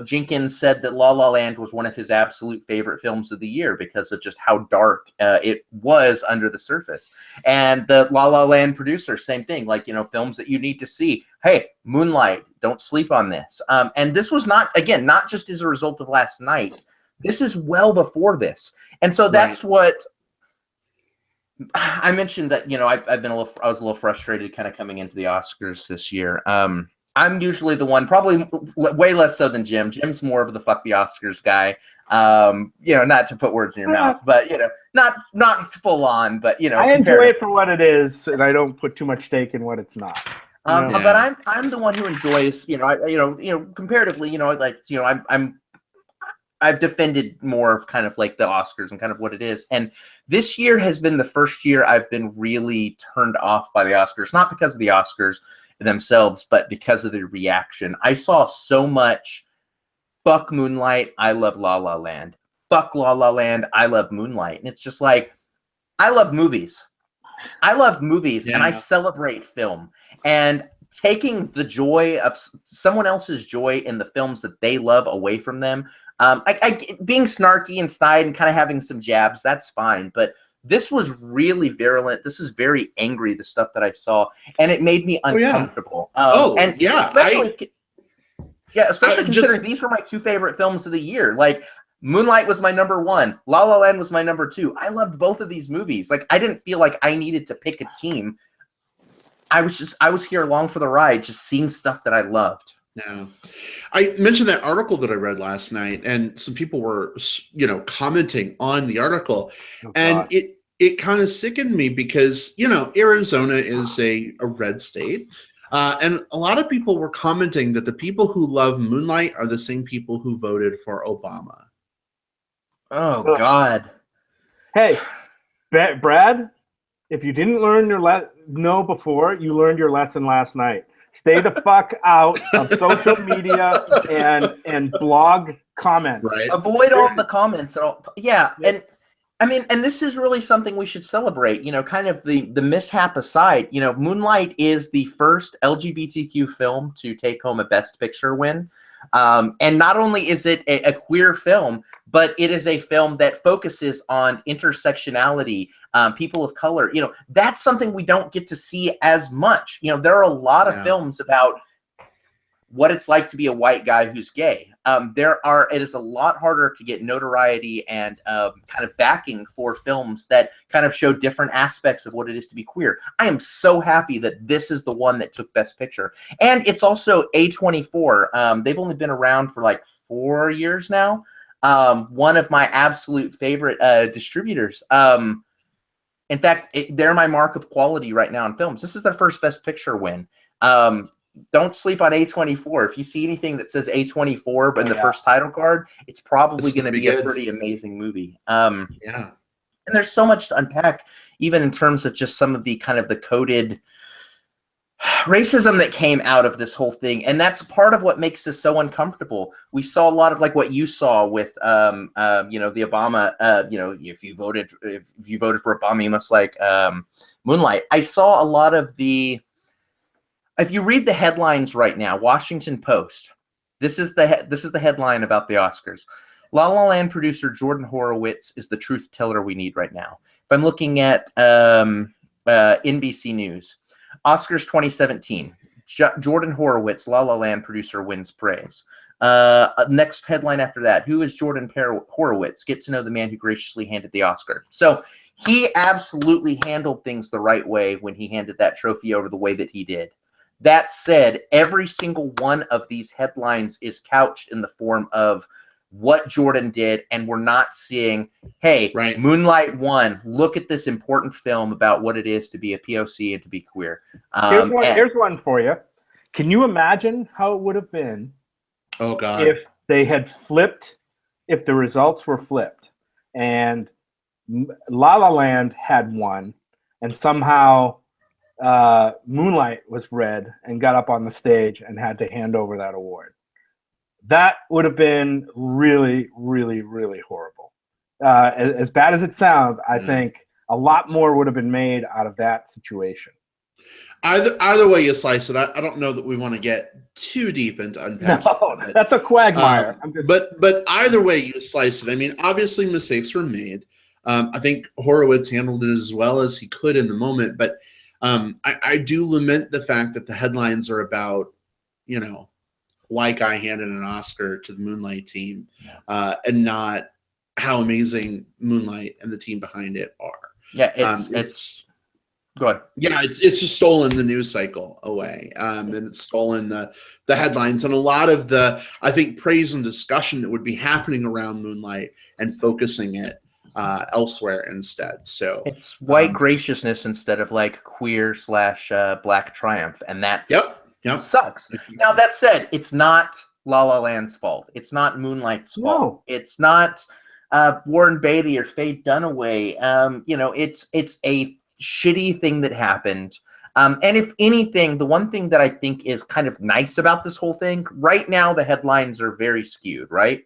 Jenkins said that La La Land was one of his absolute favorite films of the year because of just how dark it was under the surface. And the La La Land producer, same thing, like, films that you need to see. Hey, Moonlight, don't sleep on this. And this was not just as a result of last night. This is well before this. And so that's what I mentioned, that I was a little frustrated kind of coming into the Oscars this year. I'm usually the one, probably way less so than Jim. Jim's more of the fuck the Oscars guy. Not to put words in your mouth, but not full on, but I enjoy it for what it is, and I don't put too much stake in what it's not. But I'm the one who enjoys, comparatively, I've defended more of kind of like the Oscars and kind of what it is. And this year has been the first year I've been really turned off by the Oscars, not because of the Oscars themselves, but because of the reaction. I saw so much fuck Moonlight, I love La La Land. Fuck La La Land, I love Moonlight. And it's just like, I love movies. And I celebrate film. And taking the joy of someone else's joy in the films that they love away from them, being snarky and snide and kind of having some jabs, that's fine. But this was really virulent. This is very angry, the stuff that I saw, and it made me uncomfortable. Especially considering these were my two favorite films of the year. Like, Moonlight was my number one. La La Land was my number two. I loved both of these movies. Like, I didn't feel like I needed to pick a team. I was here along for the ride, just seeing stuff that I loved. Yeah. I mentioned that article that I read last night, and some people were, commenting on the article, and it kind of sickened me because, Arizona is a red state. And a lot of people were commenting that the people who love Moonlight are the same people who voted for Obama. Oh, God. Hey, Brad, if you didn't learn your before, you learned your lesson last night. Stay the fuck out of social media and blog comments. Right. Avoid all the comments. Yeah. And I mean, and this is really something we should celebrate, kind of the mishap aside. Moonlight is the first LGBTQ film to take home a Best Picture win. And not only is it a queer film, but it is a film that focuses on intersectionality, people of color. That's something we don't get to see as much. There are a lot of films about what it's like to be a white guy who's gay. it is a lot harder to get notoriety and kind of backing for films that kind of show different aspects of what it is to be queer. I am so happy that this is the one that took Best Picture. And it's also A24. They've only been around for like 4 years now. One of my absolute favorite distributors. In fact, they're my mark of quality right now in films. This is their first Best Picture win. Don't sleep on A24. If you see anything that says A24 but in the first title card, it's probably going to be a pretty amazing movie. Yeah. And there's so much to unpack, even in terms of just some of the kind of the coded racism that came out of this whole thing. And that's part of what makes this so uncomfortable. We saw a lot of like what you saw with the Obama, if you voted for Obama, you must like Moonlight. I saw a lot of if you read the headlines right now, Washington Post, this is the headline about the Oscars. La La Land producer Jordan Horowitz is the truth teller we need right now. If I'm looking at NBC News, Oscars 2017, Jordan Horowitz, La La Land producer, wins praise. Next headline after that, who is Jordan Horowitz? Get to know the man who graciously handed the Oscar. So he absolutely handled things the right way when he handed that trophy over the way that he did. That said, every single one of these headlines is couched in the form of what Jordan did, and we're not seeing, hey, right. Moonlight won. Look at this important film about what it is to be a POC and to be queer. Here's one for you. Can you imagine how it would have been if they had flipped, if the results were flipped, and La La Land had won, and somehow Moonlight was red and got up on the stage and had to hand over that award? That would have been really, really, really horrible. As bad as it sounds, I think a lot more would have been made out of that situation. Either way you slice it, I don't know that we want to get too deep into unpacking. No, that's a quagmire. But either way you slice it, I mean, obviously mistakes were made. I think Horowitz handled it as well as he could in the moment. But I do lament the fact that the headlines are about, white guy handed an Oscar to the Moonlight team, and not how amazing Moonlight and the team behind it are. Yeah, it's go ahead. Yeah, it's just stolen the news cycle away, and it's stolen the headlines and a lot of the, I think, praise and discussion that would be happening around Moonlight and focusing it elsewhere instead. So it's white graciousness instead of like queer / black triumph, and that's sucks. Now that said, it's not La La Land's fault. It's not Moonlight's fault. No. It's not Warren Beatty or Faye Dunaway. It's a shitty thing that happened. And if anything, the one thing that I think is kind of nice about this whole thing, right now the headlines are very skewed, right?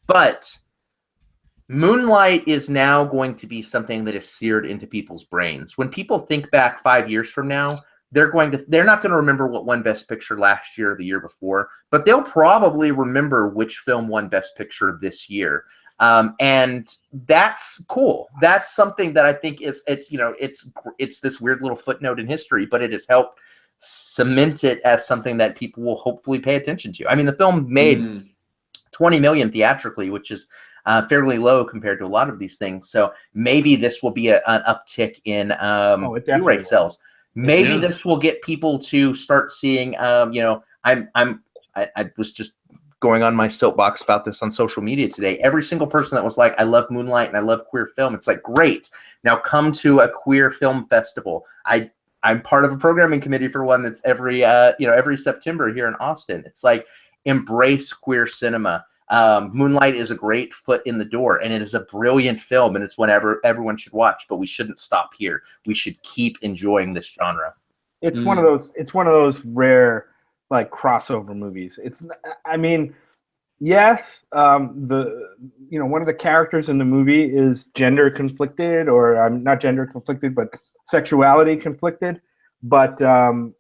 But Moonlight is now going to be something that is seared into people's brains. When people think back 5 years from now, they're not going to remember what won Best Picture last year or the year before, but they'll probably remember which film won Best Picture this year. And that's cool. That's something that I think it's this weird little footnote in history, but it has helped cement it as something that people will hopefully pay attention to. I mean, the film made 20 million theatrically, which is fairly low compared to a lot of these things. So maybe this will be an uptick in Blu-ray sales. Maybe this will get people to start seeing. I was just going on my soapbox about this on social media today. Every single person that was like, "I love Moonlight and I love queer film," it's like, great. Now come to a queer film festival. I'm part of a programming committee for one that's every September here in Austin. It's like, embrace queer cinema. Moonlight is a great foot in the door, and it is a brilliant film, and it's one everyone should watch. But we shouldn't stop here. We should keep enjoying this genre. It's one of those. It's one of those rare like crossover movies. Yes, one of the characters in the movie is gender conflicted, or not gender conflicted, but sexuality conflicted. But I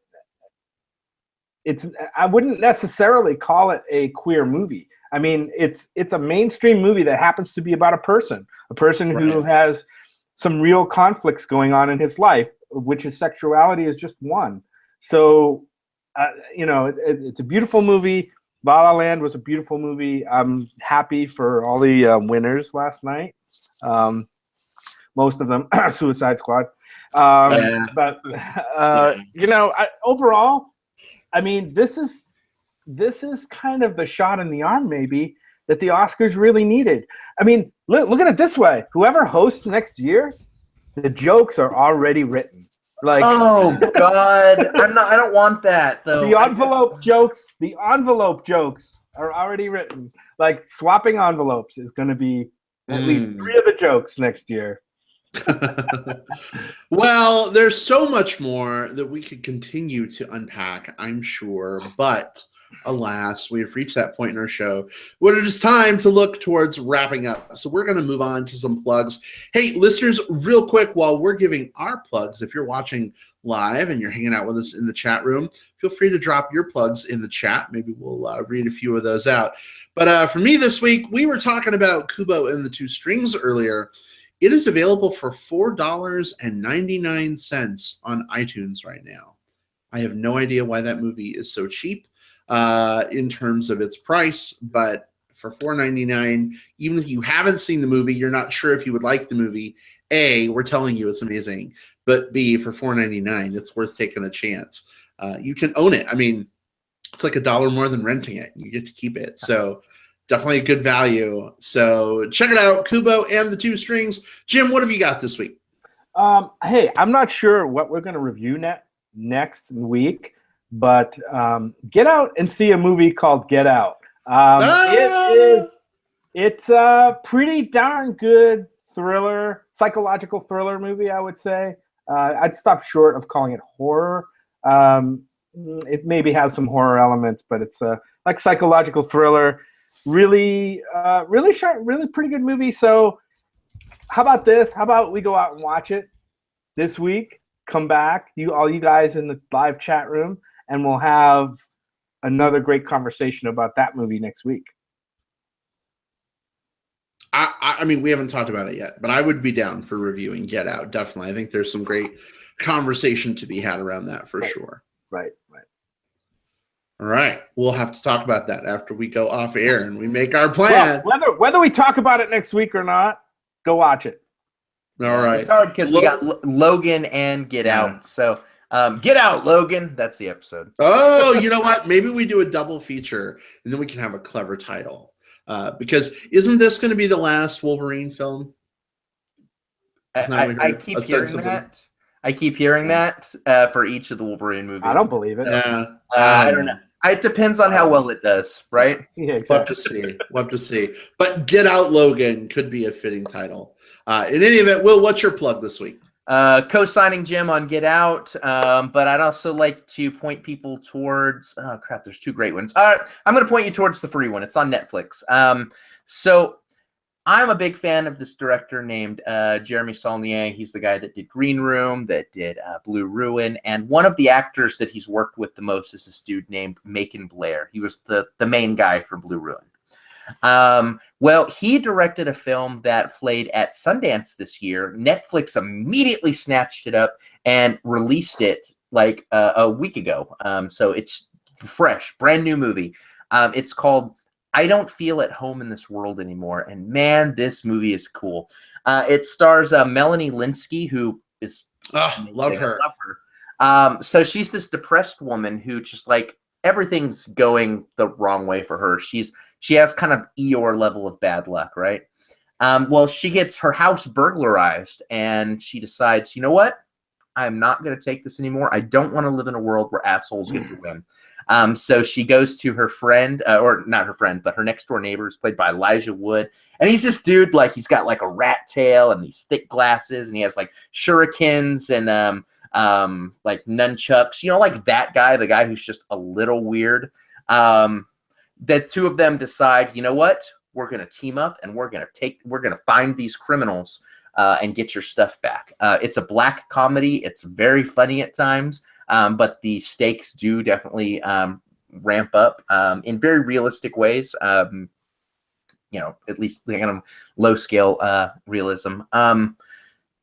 wouldn't necessarily call it a queer movie. I mean, it's a mainstream movie that happens to be about a person who has some real conflicts going on in his life, which his sexuality is just one. So, it's a beautiful movie. La La Land was a beautiful movie. I'm happy for all the winners last night. Most of them Suicide Squad. But overall, I mean, this is kind of the shot in the arm, maybe, that the Oscars really needed. I mean, look at it this way: whoever hosts next year, the jokes are already written. Like, oh God, I don't want that though. The envelope jokes are already written. Like, swapping envelopes is going to be at least 3 of the jokes next year. Well, there's so much more that we could continue to unpack, I'm sure, but alas, we have reached that point in our show when it is time to look towards wrapping up. So we're going to move on to some plugs. Hey, listeners, real quick, while we're giving our plugs, if you're watching live and you're hanging out with us in the chat room, feel free to drop your plugs in the chat. Maybe we'll read a few of those out. But for me this week, we were talking about Kubo and the Two Strings earlier. It is available for $4.99 on iTunes right now. I have no idea why that movie is so cheap in terms of its price, but for $4.99, even if you haven't seen the movie, you're not sure if you would like the movie. A, we're telling you it's amazing, but B, for $4.99, it's worth taking a chance. You can own it. I mean, it's like $1 more than renting it. You get to keep it. So definitely a good value. So check it out, Kubo and the Two Strings. Jim, what have you got this week? Hey, I'm not sure what we're going to review next week, but get out and see a movie called Get Out. It's a pretty darn good psychological thriller movie, I would say. I'd stop short of calling it horror. It maybe has some horror elements, but it's like psychological thriller. Really sharp, really pretty good movie. So how about this? How about we go out and watch it this week? Come back, all you guys in the live chat room, and we'll have another great conversation about that movie next week. I mean, we haven't talked about it yet, but I would be down for reviewing Get Out. Definitely. I think there's some great conversation to be had around that for sure. Right. All right. We'll have to talk about that after we go off air and we make our plan. Well, whether we talk about it next week or not, go watch it. All right. It's hard because we got Logan and Get Out. So Get Out, Logan. That's the episode. Oh, you know what? Maybe we do a double feature and then we can have a clever title. Because isn't this going to be the last Wolverine film? I keep hearing that. I keep hearing that for each of the Wolverine movies. I don't believe it. Yeah, I don't know. It depends on how well it does, right? Yeah, exactly. We'll have to see. But Get Out, Logan could be a fitting title. In any event, Will, what's your plug this week? Co-signing Jim on Get Out, but I'd also like to point people towards. Oh crap! There's 2 great ones. I'm going to point you towards the free one. It's on Netflix. So I'm a big fan of this director named Jeremy Saulnier. He's the guy that did Green Room, that did Blue Ruin, and one of the actors that he's worked with the most is this dude named Macon Blair. He was the main guy for Blue Ruin. Well, he directed a film that played at Sundance this year. Netflix immediately snatched it up and released it like a week ago. So it's fresh, brand new movie. It's called I Don't Feel at Home in This World Anymore. And man, this movie is cool. It stars Melanie Linsky, who is love her. So she's this depressed woman who just like everything's going the wrong way for her. She has kind of Eeyore level of bad luck, right? Well, she gets her house burglarized and she decides, you know what? I'm not going to take this anymore. I don't want to live in a world where assholes get to win. So she goes to her friend, or not her friend, but her next door neighbor is played by Elijah Wood. And he's this dude, like he's got like a rat tail and these thick glasses and he has like shurikens and like nunchucks, you know, like that guy, the guy who's just a little weird. The 2 of them decide, you know what, we're going to team up and we're going to find these criminals and get your stuff back. It's a black comedy. It's very funny at times, but the stakes do definitely ramp up in very realistic ways. You know, at least kind of low scale realism.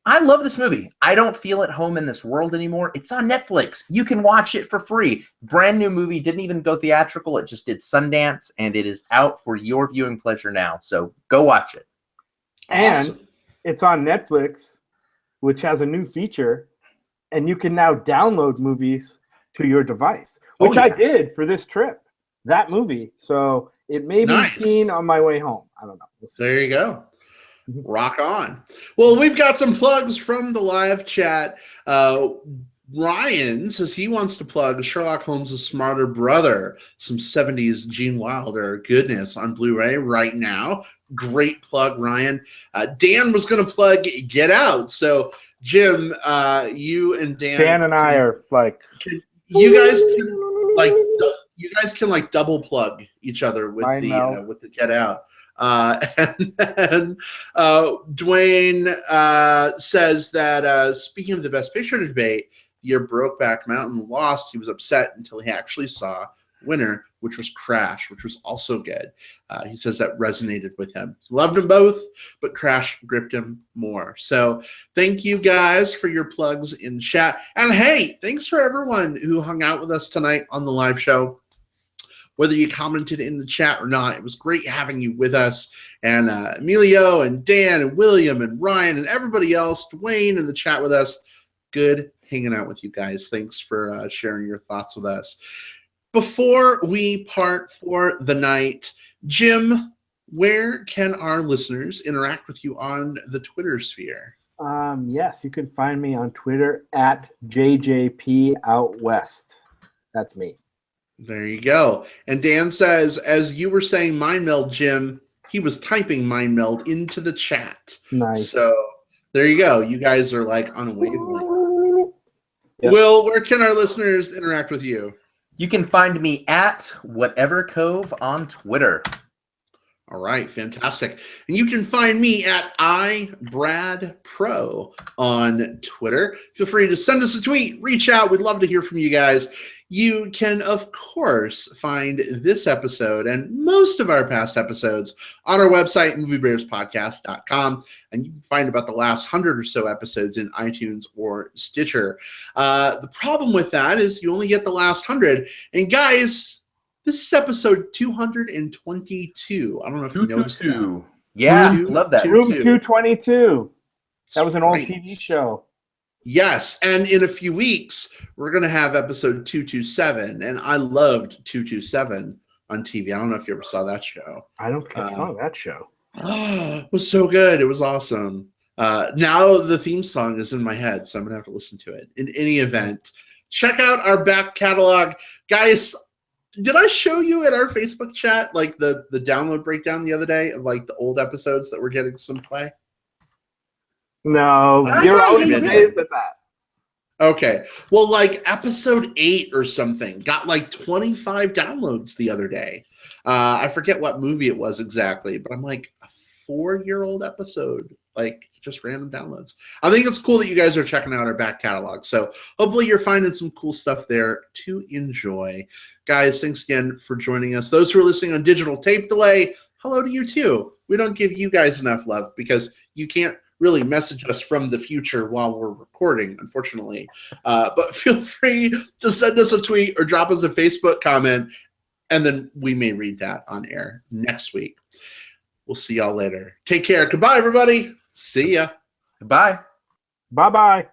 I love this movie. I don't feel at home in this world anymore. It's on Netflix. You can watch it for free. Brand new movie. Didn't even go theatrical. It just did Sundance, and it is out for your viewing pleasure now. So go watch it. And it's on Netflix, which has a new feature, and you can now download movies to your device, which I did for this trip, that movie. So it may be seen on my way home. I don't know. We'll see. There you go. Rock on. Well, we've got some plugs from the live chat. Ryan says he wants to plug Sherlock Holmes' Smarter Brother, some 70s Gene Wilder goodness on Blu-ray right now. Great plug, Ryan. Dan was going to plug Get Out. So, Jim, you and Dan and I are like... You guys can like double plug each other with the Get Out. And then Dwayne says that speaking of the Best Picture debate, your Brokeback Mountain lost. He was upset until he actually saw winner, which was Crash, which was also good. He says that resonated with him. Loved them both, but Crash gripped him more. So thank you guys for your plugs in chat. And hey, thanks for everyone who hung out with us tonight on the live show. Whether you commented in the chat or not, it was great having you with us. And Emilio and Dan and William and Ryan and everybody else, Dwayne in the chat with us. Good hanging out with you guys. Thanks for sharing your thoughts with us. Before we part for the night, Jim, where can our listeners interact with you on the Twitter sphere? Yes, you can find me on Twitter at JJPOutWest. That's me. There you go. And Dan says, as you were saying Mind Meld, Jim, he was typing Mind Meld into the chat. Nice. So there you go. You guys are like on a wavelength. Yep. Will, where can our listeners interact with you? You can find me at Whatever Cove on Twitter. All right, fantastic. And you can find me at iBradPro on Twitter. Feel free to send us a tweet, reach out. We'd love to hear from you guys. You can, of course, find this episode and most of our past episodes on our website, moviebearspodcast.com. And you can find about the last 100 or so episodes in iTunes or Stitcher. The problem with that is you only get the last 100. And guys, this is episode 222. I don't know if you noticed that. Yeah, love that. Room 222. That was an old TV show. Yes, and in a few weeks, we're going to have episode 227, and I loved 227 on TV. I don't know if you ever saw that show. I don't think I saw that show. It was so good. It was awesome. Now the theme song is in my head, so I'm going to have to listen to it. In any event, check out our back catalog. Guys, did I show you at our Facebook chat like the download breakdown the other day of like the old episodes that were getting some play? No, you're always amazed at that. Okay. Well, like episode 8 or something got like 25 downloads the other day. I forget what movie it was exactly, but I'm like a 4-year-old episode, like just random downloads. I think it's cool that you guys are checking out our back catalog. So hopefully you're finding some cool stuff there to enjoy. Guys, thanks again for joining us. Those who are listening on digital tape delay, hello to you too. We don't give you guys enough love because you can't really message us from the future while we're recording, unfortunately. But feel free to send us a tweet or drop us a Facebook comment, and then we may read that on air next week. We'll see y'all later. Take care. Goodbye, everybody. See ya. Goodbye. Bye-bye.